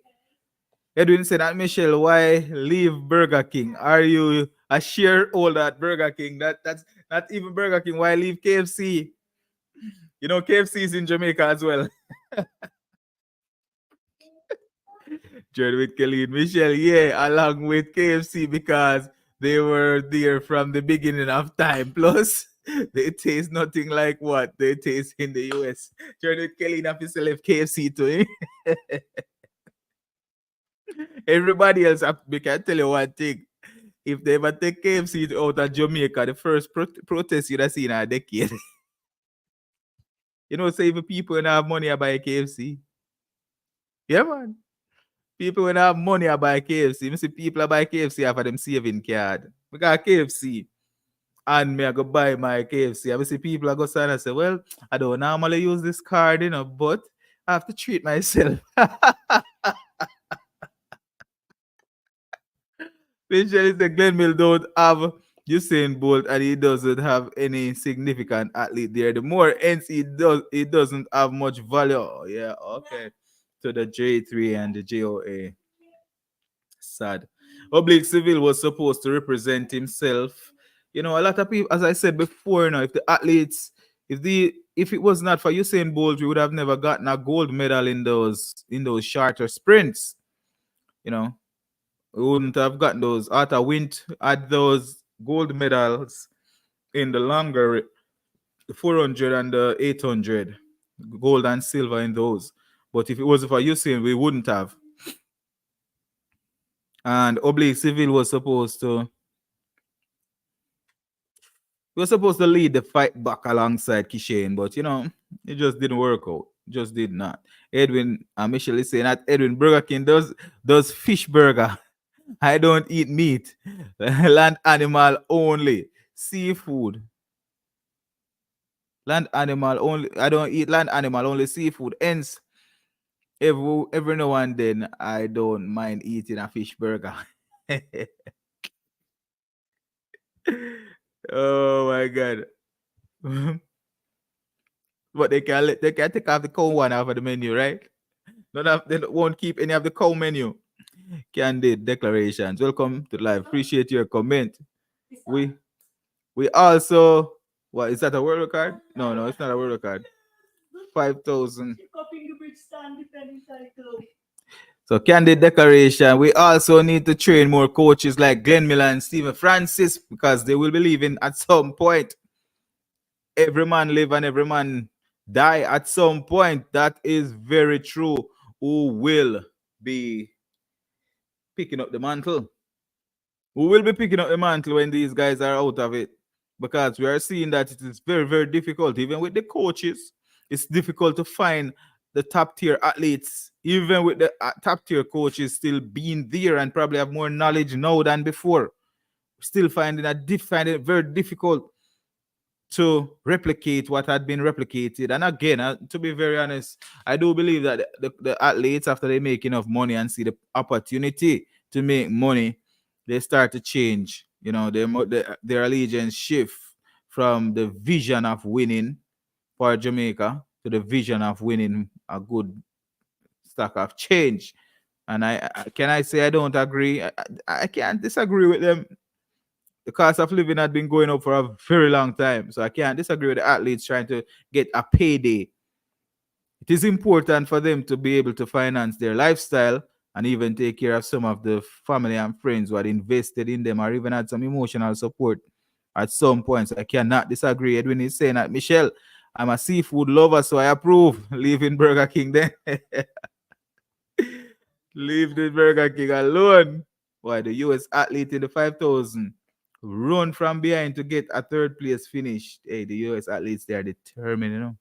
A: Edwin said that, Michelle, why leave Burger King? Are you a shareholder at Burger King? That's not even Burger King. Why leave KFC? You know, KFC is in Jamaica as well. Jared with Kelly and Michelle, yeah, along with KFC, because they were there from the beginning of time. Plus, they taste nothing like what they taste in the US. Jared with Kelly and official left KFC to him. Everybody else, I can tell you one thing. If they ever take KFC out of Jamaica, the first protest you'd have seen in a decade. You know, say if people don't have money, I buy KFC. Yeah, man. People when have money I buy KFC. You see people I buy KFC after them saving card. Because KFC. And me I go buy my KFC. I see people I go sign and say, well, I don't normally use this card, but I have to treat myself. Especially the Glenn Mill don't have Usain Bolt and he doesn't have any significant athlete there. The more ends it doesn't have much value. Oh, yeah, okay. To the J3 and the JOA. Sad. Oblique Civil was supposed to represent himself. You know, a lot of people, as I said before, if the athletes, if it was not for Usain Bolt, we would have never gotten a gold medal in those shorter sprints. You know, we wouldn't have gotten those. Arthur Wint had those gold medals in the longer 400 and the 800, gold and silver in those. But if it wasn't for Usain, we wouldn't have. And Oblique Civil was supposed to We were supposed to lead the fight back alongside Kishane, but it just didn't work out. Just did not. Edwin, Michelle is saying that Edwin Burger King does fish burger. I don't eat meat. Land animal only. Seafood. Land animal only. I don't eat land animal only seafood. Hence, every now and then I don't mind eating a fish burger. Oh my god. But they can take off the cow one off of the menu, right? They won't keep any of the cow menu. Candid declarations. Welcome to live. Appreciate your comment. We we also, what is that, a world card? No, no, it's not a world card. 5,000. So candid declaration. We also need to train more coaches like Glenn Miller and Stephen Francis because they will be leaving at some point. Every man live and every man die at some point. That is very true. Who will be picking up the mantle? Who will be picking up the mantle when these guys are out of it? Because we are seeing that it is very, very difficult. Even with the coaches, it's difficult to find the top tier athletes. Even with the top tier coaches still being there and probably have more knowledge now than before. Still finding it very difficult to replicate what had been replicated. And again, to be very honest, I do believe that the athletes, after they make enough money and see the opportunity to make money, they start to change. Their allegiance shift from the vision of winning for Jamaica to the vision of winning a good stock of change. And can I say I don't agree? I can't disagree with them. The cost of living had been going up for a very long time. So I can't disagree with the athletes trying to get a payday. It is important for them to be able to finance their lifestyle and even take care of some of the family and friends who had invested in them or even had some emotional support at some point. So I cannot disagree. Edwin is saying that, Michelle, I'm a seafood lover, so I approve leaving Burger King then. Leave the Burger King alone. Why, the US athlete in the 5,000 run from behind to get a third place finish. Hey, the US athletes, they are determined,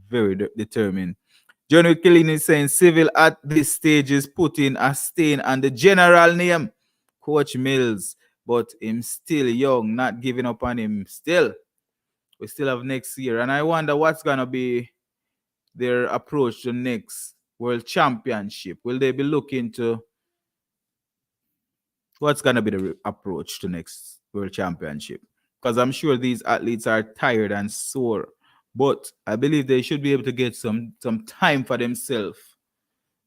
A: very determined. John Killing is saying civil at this stage is putting a stain on the general name, Coach Mills, but him still young, not giving up on him still. We still have next year. And I wonder what's going to be their approach to next World Championship. Will they be looking to, what's going to be the approach to next World Championship? Because I'm sure these athletes are tired and sore. But I believe they should be able to get some time for themselves.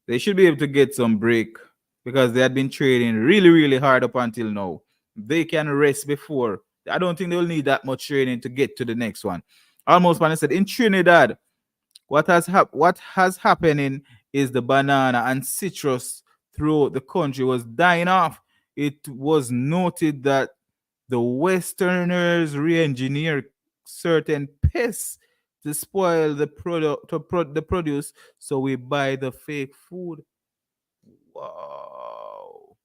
A: They should be able to get some break because they had been training really, really hard up until now. They can rest before. I don't think they'll need that much training to get to the next one. Almost when I said in Trinidad, what has happening is the banana and citrus throughout the country was dying off. It was noted that the Westerners re-engineer certain pests to spoil the product, the produce, so we buy the fake food. Wow.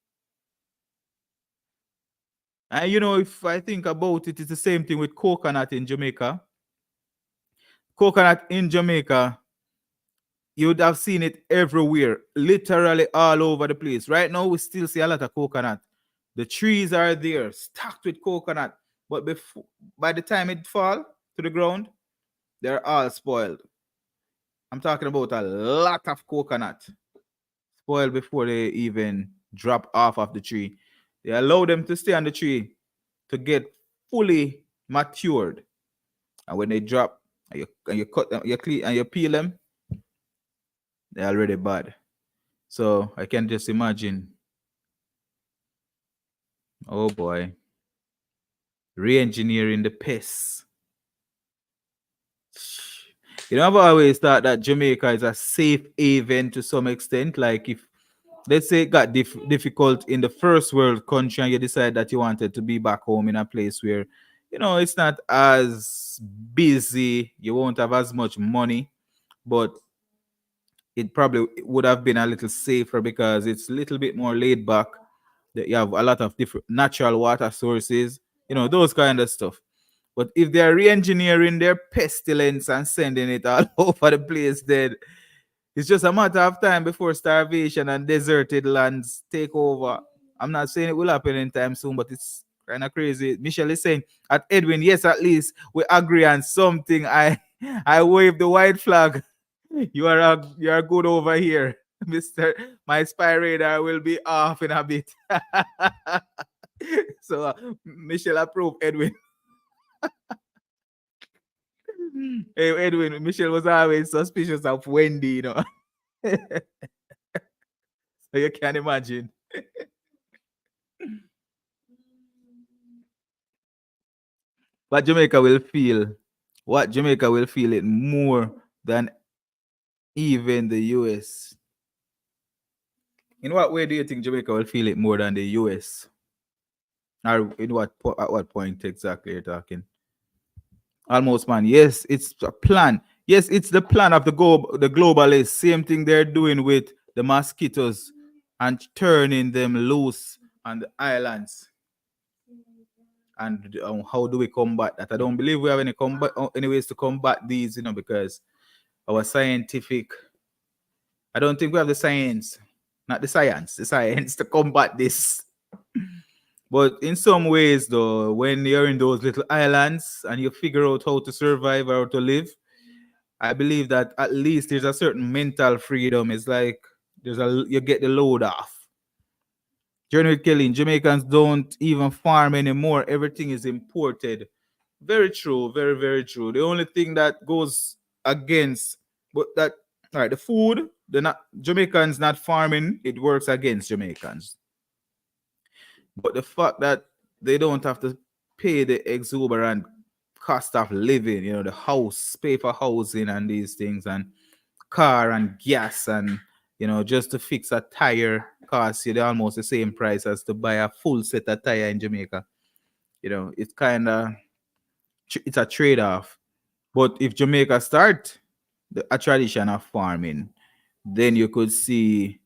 A: And if I think about it, it's the same thing with coconut in Jamaica. Coconut in Jamaica, you would have seen it everywhere, literally all over the place. Right now, we still see a lot of coconut. The trees are there, stacked with coconut. But by the time it fall to the ground, they're all spoiled. I'm talking about a lot of coconut spoiled before they even drop off of the tree. They allow them to stay on the tree to get fully matured. And when they drop, and you cut them, you clean and you peel them, they're already bad. So I can just imagine. Oh boy. Re-engineering the pests. I've always thought that Jamaica is a safe haven to some extent. Like if, let's say, it got difficult in the first world country and you decide that you wanted to be back home in a place where, it's not as busy, you won't have as much money, but it probably would have been a little safer because it's a little bit more laid back. That you have a lot of different natural water sources. those kind of stuff. But if they're re-engineering their pestilence and sending it all over the place, then it's just a matter of time before starvation and deserted lands take over. I'm not saying it will happen anytime soon, but it's kind of crazy. Michelle is saying, at Edwin, yes, at least we agree on something. I wave the white flag. You are good over here, Mister. My spy radar will be off in a bit. So Michelle approve Edwin. Hey, Edwin, Michelle was always suspicious of Wendy, So you can imagine. But Jamaica will feel what Jamaica will feel it more than even the US. In what way do you think Jamaica will feel it more than the US? Or at what point exactly you're talking? Almost, man. Yes, it's a plan. Yes, it's the plan of the globalists. Same thing they're doing with the mosquitoes and turning them loose on the islands. And how do we combat that? I don't believe we have any ways to combat these, because our scientific, I don't think we have the science, not the science to combat this. But in some ways, though, when you're in those little islands and you figure out how to survive or how to live, I believe that at least there's a certain mental freedom. It's like you get the load off. Journey with Kelly, Jamaicans don't even farm anymore. Everything is imported. Very true, very, very true. The only thing that goes against, but that, all right, the food, Jamaicans not farming, it works against Jamaicans. But the fact that they don't have to pay the exuberant cost of living, the house, pay for housing and these things, and car and gas, and just to fix a tire costs you almost the same price as to buy a full set of tire in Jamaica. It's kind of it's a trade-off. But if Jamaica start a tradition of farming, then you could see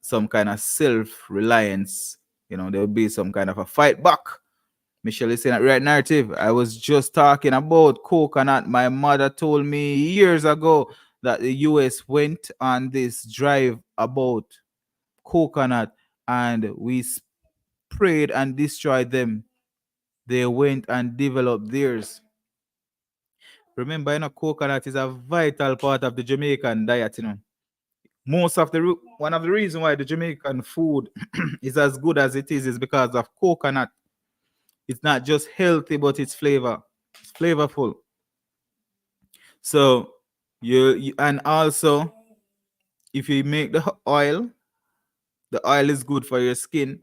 A: some kind of self-reliance. There'll be some kind of a fight back. Michelle is saying that right narrative. I was just talking about coconut. My mother told me years ago that the US went on this drive about coconut and we sprayed and destroyed them. They went and developed theirs. Remember, coconut is a vital part of the Jamaican diet, Most of one of the reasons why the Jamaican food is as good as it is because of coconut. It's not just healthy, but it's It's flavorful. So you and also if you make the oil is good for your skin.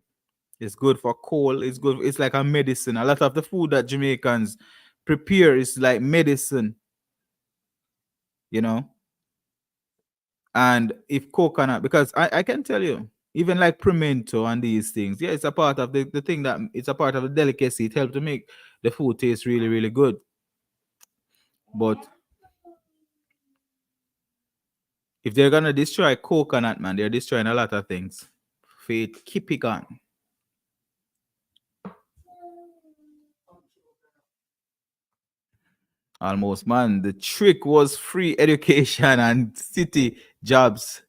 A: It's good for cold. It's good. It's like a medicine. A lot of the food that Jamaicans prepare is like medicine, And if coconut, because I can tell you, even like pimento and these things, yeah, it's a part of the thing that it's a part of the delicacy. It helps to make the food taste really, really good. But if they're gonna destroy coconut, man, they're destroying a lot of things. Faith, keep it on. Almost, man. The trick was free education and city jobs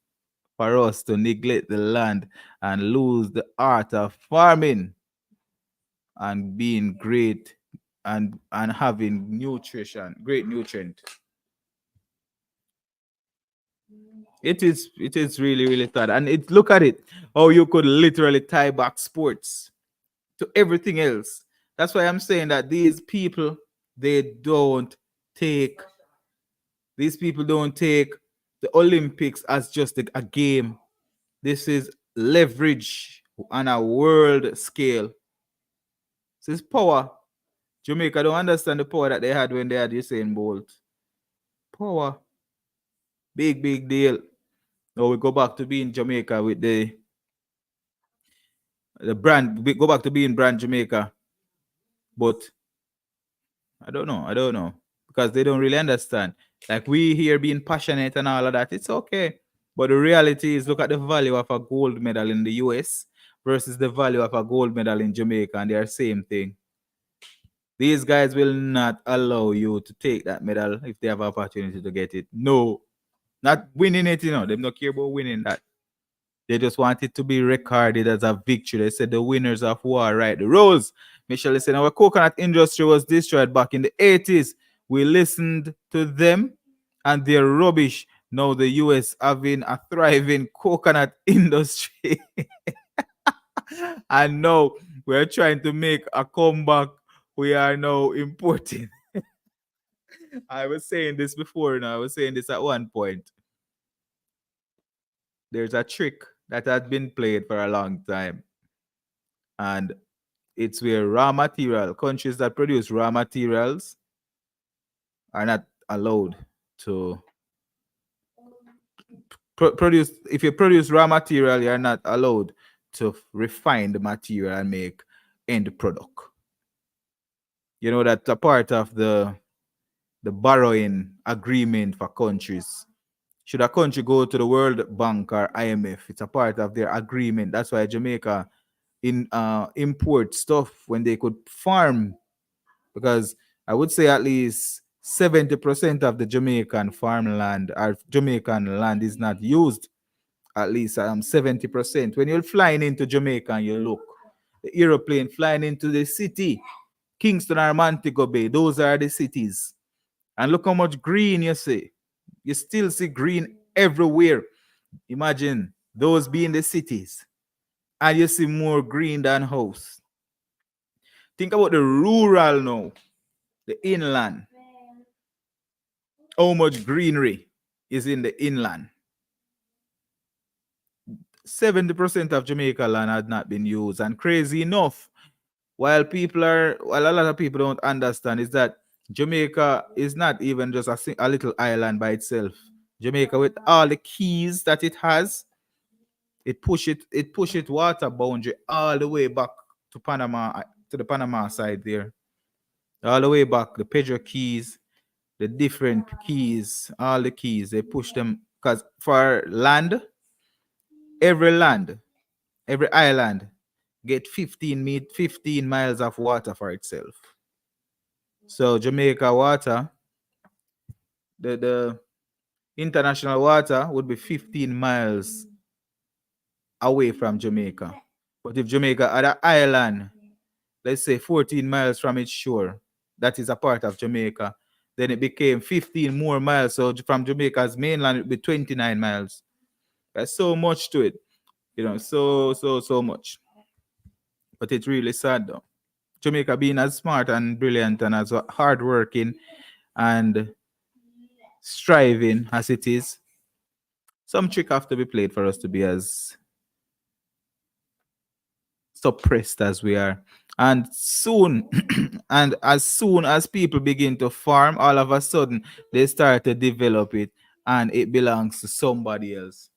A: for us to neglect the land and lose the art of farming and being great and having great nutrient. It is really, really sad. And look at it, how you could literally tie back sports to everything else. That's why I'm saying that these people don't take the Olympics as just a game. This is leverage on a world scale. This is power. Jamaica don't understand the power that they had when they had Usain Bolt. Power. Big, big deal. Now we go back to being Jamaica with the brand. We go back to being brand Jamaica. But I don't know. Because they don't really understand. Like we here being passionate and all of that, it's okay. But the reality is, look at the value of a gold medal in the US versus the value of a gold medal in Jamaica, and they are same thing. These guys will not allow you to take that medal if they have an opportunity to get it. No, not winning it, They don't care about winning that. They just want it to be recorded as a victory. They said the winners of war right the rules. Michelle said our coconut industry was destroyed back in the 80s. We listened to them and their rubbish. Now the US having a thriving coconut industry. And now we're trying to make a comeback. We are now importing. I was saying this before, I was saying this at one point. There's a trick that has been played for a long time. And it's where countries that produce raw materials are not allowed to produce. If you produce raw material, you're not allowed to refine the material and make end product. That's a part of the borrowing agreement for countries. Should a country go to the World Bank or IMF, it's a part of their agreement. That's why Jamaica import stuff when they could farm, because I would say at least 70% of the Jamaican farmland or Jamaican land is not used. At least 70%. When you're flying into Jamaica and you look, the aeroplane flying into the city, Kingston or Montego Bay, those are the cities. And look how much green you see. You still see green everywhere. Imagine those being the cities. And you see more green than house. Think about the rural now, the inland. How much greenery is in the inland? 70% of Jamaica land had not been used. And crazy enough, while a lot of people don't understand, is that Jamaica is not even just a little island by itself. Jamaica, with all the keys that it has, it push it water boundary all the way back to Panama, to the Panama side there. All the way back, the Pedro Keys, the different keys, all the keys, they push them, because for land, every island get 15 miles of water for itself. So Jamaica water, the international water would be 15 miles away from Jamaica. But if Jamaica had an island, let's say 14 miles from its shore, that is a part of Jamaica, then it became 15 more miles. So from Jamaica's mainland, it would be 29 miles. There's so much to it, so much. But it's really sad though. Jamaica being as smart and brilliant and as hardworking and striving as it is, some trick have to be played for us to be as suppressed as we are. And soon, and as soon as people begin to farm, all of a sudden they start to develop it and it belongs to somebody else.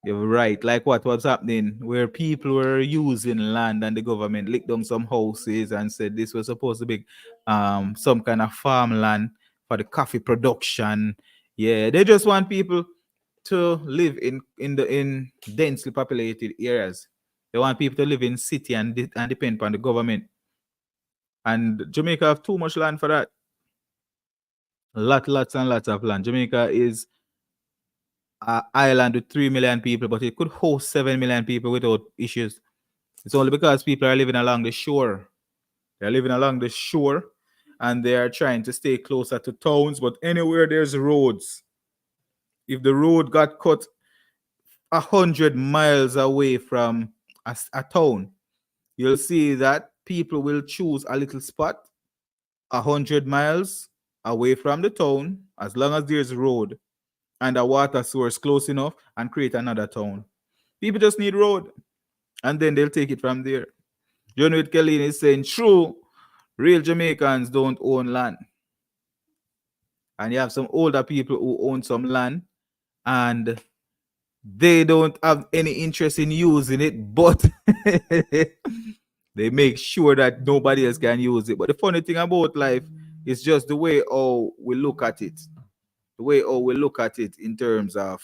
A: You're right. Like what was happening, where people were using land and the government licked down some houses and said this was supposed to be some kind of farmland for the coffee production. Yeah, they just want people to live in densely populated areas. They want people to live in city and depend on the government. And Jamaica have too much land for that. Lots and lots of land. Jamaica is an island with 3 million people, but it could host 7 million people without issues. It's only because people are living along the shore. They're living along the shore and they are trying to stay closer to towns, but anywhere there's roads, if the road got cut 100 miles away from a town, you'll see that people will choose a little spot 100 miles away from the town, as long as there's a road and a water source close enough, and create another town. People just need road, and then they'll take it from there. John Witt Kellini is saying, true, real Jamaicans don't own land. And you have some older people who own some land, and they don't have any interest in using it, but they make sure that nobody else can use it. But the funny thing about life is just the way we look at it. The way we look at it in terms of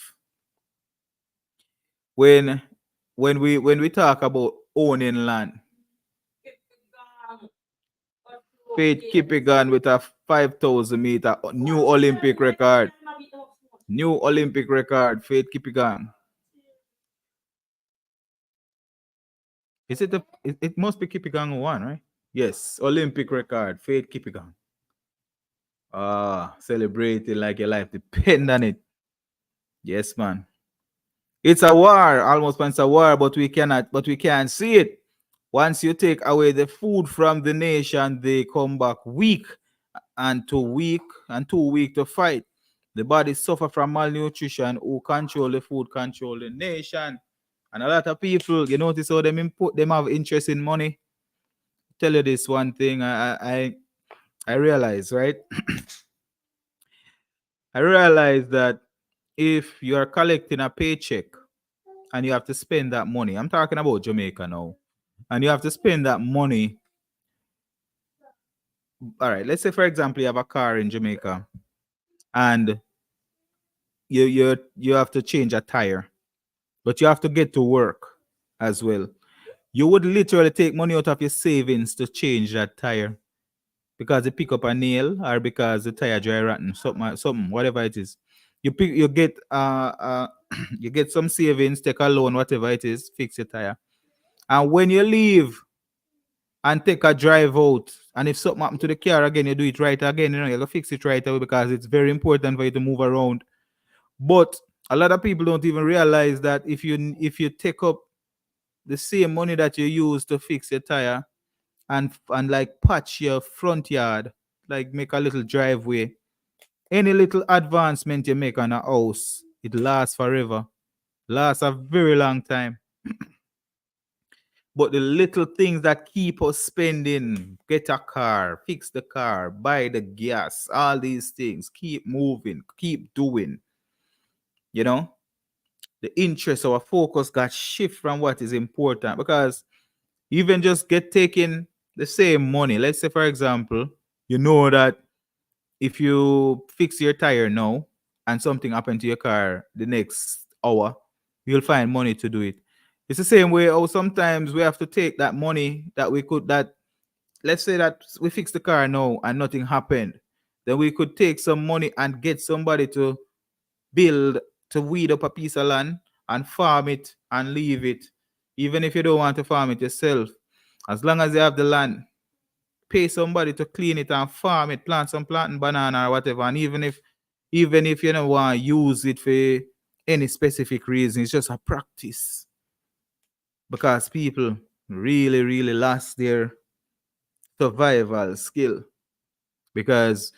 A: when we talk about owning land, Faith Kippigan with a 5,000 meter new Olympic record. New Olympic record, Faith Kippigan. Is it it must be Kippigan who won, right? Yes, Olympic record, Faith Kippigan. Celebrating like your life depend on it. Yes, man. It's a war, almost it's a war, but we can't see it. Once you take away the food from the nation, they come back weak and too weak to fight. The body suffer from malnutrition. Who control the food, control the nation. And a lot of people, you notice how them have interest in money. Tell you this one thing, I realize, right? I realize that if you are collecting a paycheck and you have to spend that money, I'm talking about Jamaica now, and you have to spend that money. All right, let's say for example you have a car in Jamaica and you have to change a tire, but you have to get to work as well. You would literally take money out of your savings to change that tire because you pick up a nail or because the tire dry rotten, something, whatever it is. You get you get some savings, take a loan, whatever it is, fix your tire. And when you leave and take a drive out, and if something happens to the car again, you do it right again, you gotta fix it right away because it's very important for you to move around. But a lot of people don't even realize that if you take up the same money that you use to fix your tire and like patch your front yard, like make a little driveway, any little advancement you make on a house, it lasts forever, lasts a very long time. But the little things that keep us spending, get a car, fix the car, buy the gas, all these things, keep moving, keep doing, you know, the interest, our focus got shift from what is important because even just get taking the same money. Let's say, for example, you know that if you fix your tire now and something happened to your car the next hour, you'll find money to do it. It's the same way. Oh, sometimes we have to take that money that let's say that we fix the car now and nothing happened. Then we could take some money and get somebody to build, to weed up a piece of land and farm it and leave it. Even if you don't want to farm it yourself, as long as you have the land, pay somebody to clean it and farm it, planting banana or whatever. And even if you don't want to use it for any specific reason, it's just a practice. Because people really, really lost their survival skill. Because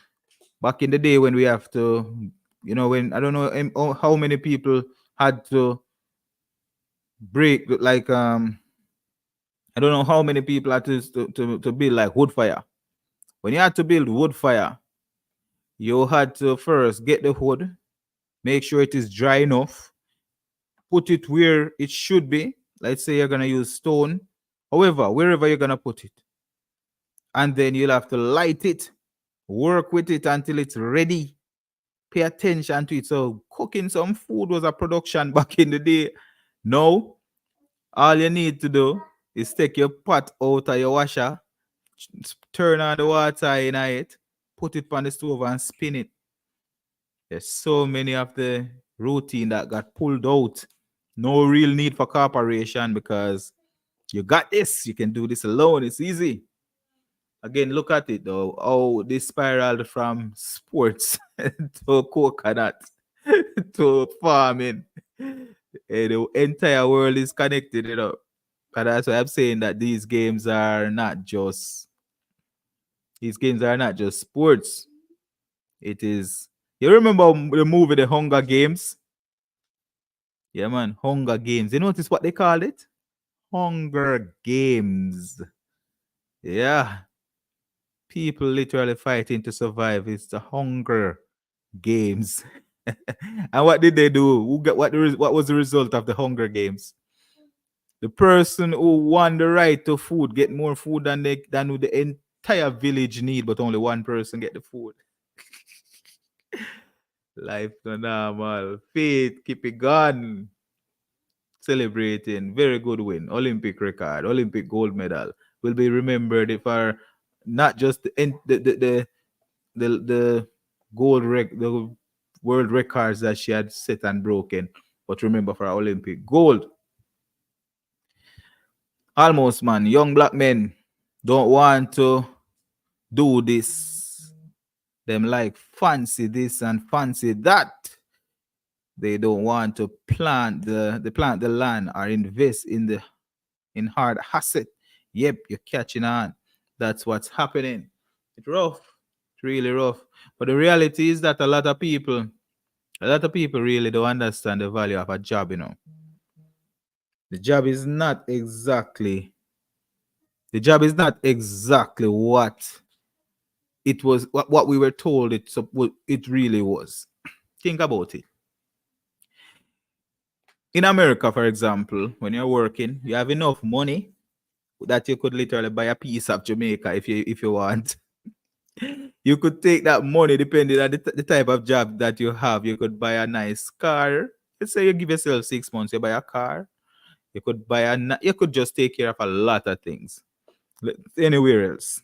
A: back in the day when we have to, when I don't know how many people had to break, like I don't know how many people had to build like wood fire. When you had to build wood fire, you had to first get the wood, make sure it is dry enough, put it where it should be. Let's say you're gonna use stone, however, wherever you're gonna put it, and then you'll have to light it, work with it until it's ready. Pay attention to it. So cooking some food was a production back in the day. Now, all you need to do is take your pot out of your washer, turn on the water in it, put it on the stove and spin it. There's so many of the routine that got pulled out. No real need for cooperation because you got this. You can do this alone. It's easy. Again, look at it though. Oh, this spiraled from sports to coconut to farming. The entire world is connected, And that's why I'm saying that these games are not just sports. It is. You remember the movie The Hunger Games? Yeah, man, Hunger Games. You notice what they call it? Hunger Games. Yeah. People literally fighting to survive. It's the Hunger Games. And what did they do? What was the result of the Hunger Games? The person who won the right to food get more food than the entire village need, but only one person get the food. Life no normal. Faith, keep it going. Celebrating. Very good win. Olympic record. Olympic gold medal. Will be remembered for not just the the world records that she had set and broken, but remember for our Olympic gold. Almost, man, young black men don't want to do this. Them like fancy this and fancy that. They don't want to plant the land or invest in hard asset. Yep, you're catching on. That's what's happening. It's rough. It's really rough. But the reality is that a lot of people really don't understand the value of a job, you know. The job is not exactly the job is not exactly what it was, what we were told it really was. Think about it. In America, for example, when you're working, you have enough money that you could literally buy a piece of Jamaica if you want. You could take that money depending on the type of job that you have. You could buy a nice car. Let's say you give yourself 6 months, you buy a car. You could you could just take care of a lot of things anywhere else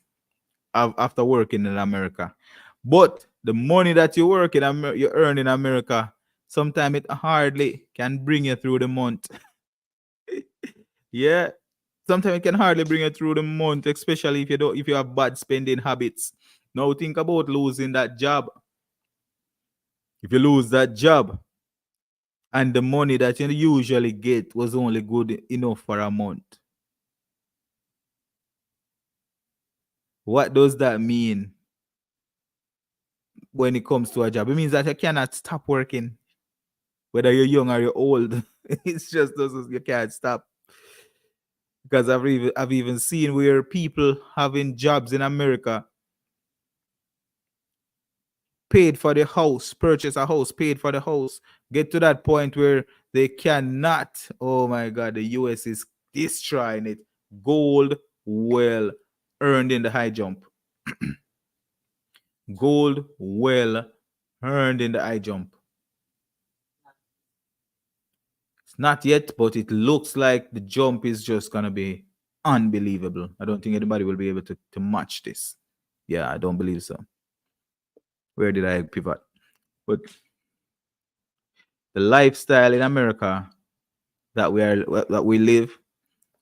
A: after working in America. But the money that you work in you earn in America, sometimes it hardly can bring you through the month. Yeah, sometimes it can hardly bring you through the month, especially if you have bad spending habits. Now think about losing that job. If you lose that job and the money that you usually get was only good enough for a month, what does that mean when it comes to a job? It means that you cannot stop working, whether you're young or you're old. It's just you can't stop. Because I've even seen where people having jobs in America paid for the house, purchase a house, paid for the house, get to that point where they cannot. Oh my God, the US is destroying it. Gold well earned in the high jump. Gold well earned in the high jump. It's not yet, but it looks like the jump is just going to be unbelievable. I don't think anybody will be able to match this. Yeah, I don't believe so. Where did I pivot? But the lifestyle in America that we live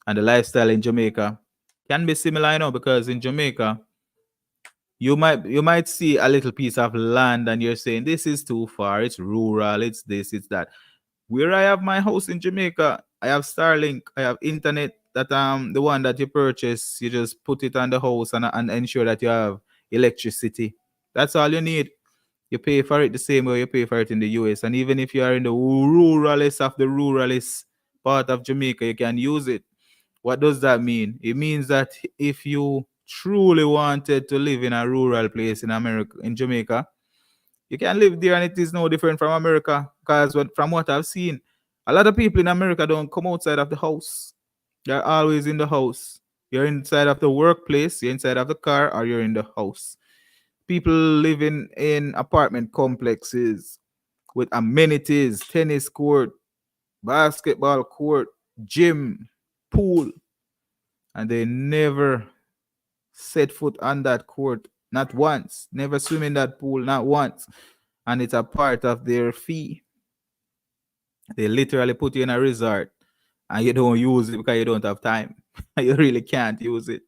A: and the lifestyle in Jamaica can be similar, you know, because in Jamaica you might see a little piece of land and you're saying this is too far, it's rural, it's this, it's that. Where I have my house in Jamaica, I have Starlink, I have internet that the one that you purchase, you just put it on the house and ensure that you have electricity. That's all you need. You pay for it the same way you pay for it in the US. And even if you are in the ruralist of the ruralist part of Jamaica, you can use it. What does that mean? It means that if you truly wanted to live in a rural place in America, in Jamaica, you can live there and it is no different from America. Because from what I've seen, a lot of people in America don't come outside of the house. They're always in the house. You're inside of the workplace, you're inside of the car, or you're in the house. People living in apartment complexes with amenities, tennis court, basketball court, gym, pool, and they never set foot on that court, not once, never swim in that pool, not once. And it's a part of their fee. They literally put you in a resort and you don't use it because you don't have time. You really can't use it.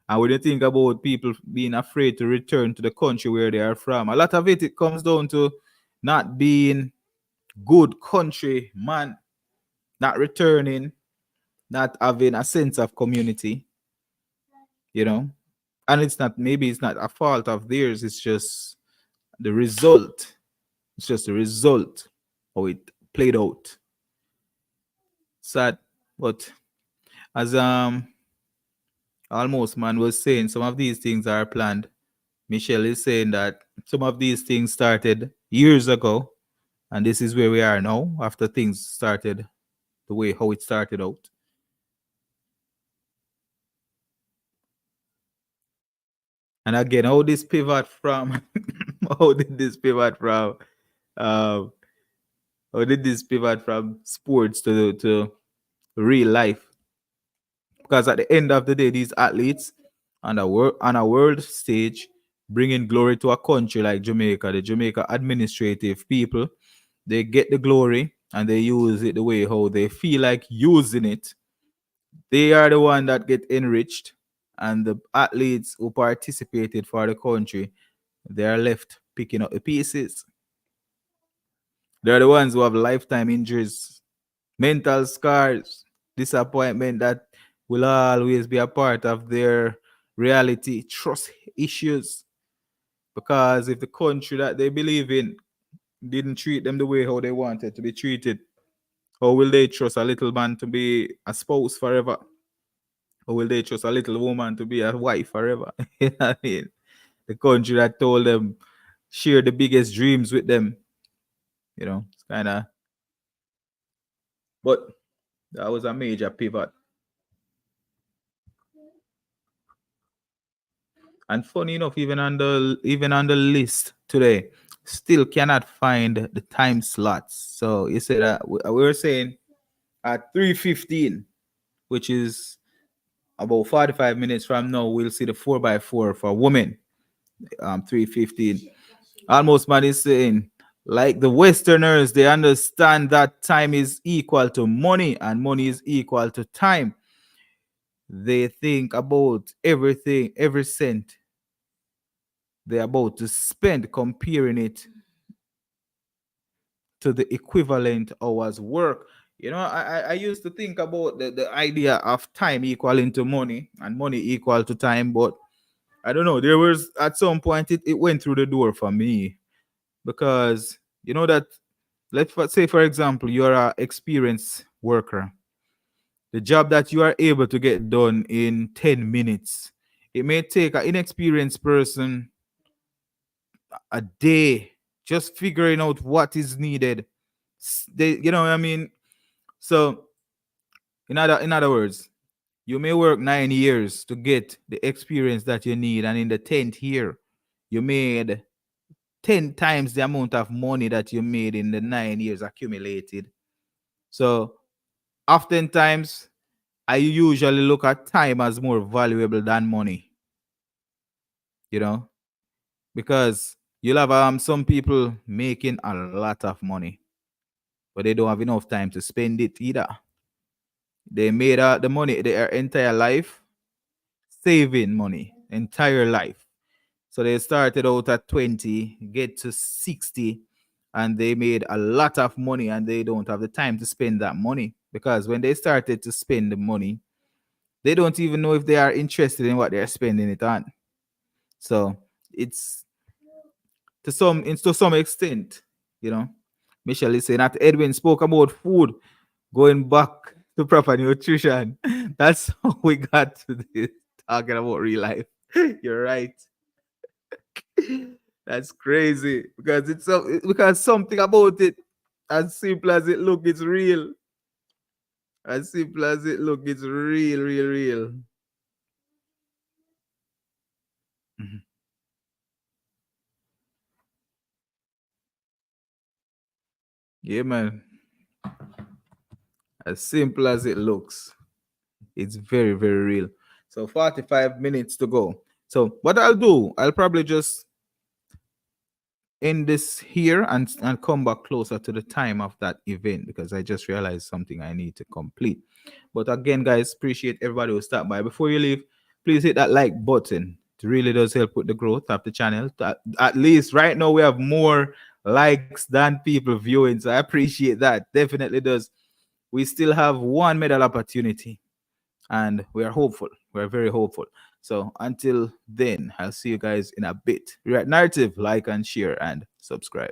A: And when you think about people being afraid to return to the country where they are from, a lot of it comes down to not being good country man, not returning, not having a sense of community, you know. And maybe it's not a fault of theirs, it's just the result. It's just the result of it played out. Sad, but as almost man was saying, some of these things are planned. Michelle is saying that some of these things started years ago, and this is where we are now after things started the way how it started out. And again, how this pivot from how did this pivot from um how did this pivot from sports to real life? Because at the end of the day, these athletes on a world stage, bringing glory to a country like Jamaica. The Jamaica administrative people, they get the glory and they use it the way how they feel like using it. They are the one that get enriched, and the athletes who participated for the country, they are left picking up the pieces. They're the ones who have lifetime injuries, mental scars, disappointment that will always be a part of their reality, trust issues. Because if the country that they believe in didn't treat them the way how they wanted to be treated, how will they trust a little man to be a spouse forever? Or will they trust a little woman to be a wife forever? You know what I mean? The country that told them share the biggest dreams with them. It's kind of, but that was a major pivot. And funny enough, even on the list today, still cannot find the time slots. So you said that we were saying at 3:15, which is about 45 minutes from now, we'll see the 4x4 for women. 3:15. Almost man is saying, like the Westerners, they understand that time is equal to money and money is equal to time. They think about everything, every cent they're about to spend, comparing it to the equivalent hours work. I used to think about the idea of time equaling to money and money equal to time, but I don't know. There was at some point it went through the door for me, because you know that, say for example, you're an experienced worker. The job that you are able to get done in 10 minutes, it may take an inexperienced person a day just figuring out what is needed. You know what I mean? So, in other words, you may work 9 years to get the experience that you need, and in the 10th year, you made 10 times the amount of money that you made in the 9 years accumulated. So, oftentimes, I usually look at time as more valuable than money, you know, because you'll have some people making a lot of money, but they don't have enough time to spend it either. They made the money their entire life, saving money, entire life. So they started out at 20, get to 60, and they made a lot of money, and they don't have the time to spend that money, because when they started to spend the money, they don't even know if they are interested in what they're spending it on. So it's to some extent, you know. Michelle is saying that Edwin spoke about food, going back to proper nutrition. That's how we got to this, talking about real life. You're right. That's crazy, because because something about it, as simple as it look, it's real. As simple as it look, it's real, real, real. Mhm. Yeah, man. As simple as it looks, it's very, very real. So 45 minutes to go. So what I'll do, I'll probably just end this here and come back closer to the time of that event, because I just realized something I need to complete. But again, guys, appreciate everybody who stopped by. Before you leave, please hit that like button. It really does help with the growth of the channel. At least right now we have more likes than people viewing, so I appreciate that. Definitely does. We still have one medal opportunity, and we are hopeful. We're very hopeful. So until then, I'll see you guys in a bit. We're at Narrative. Like and share and subscribe.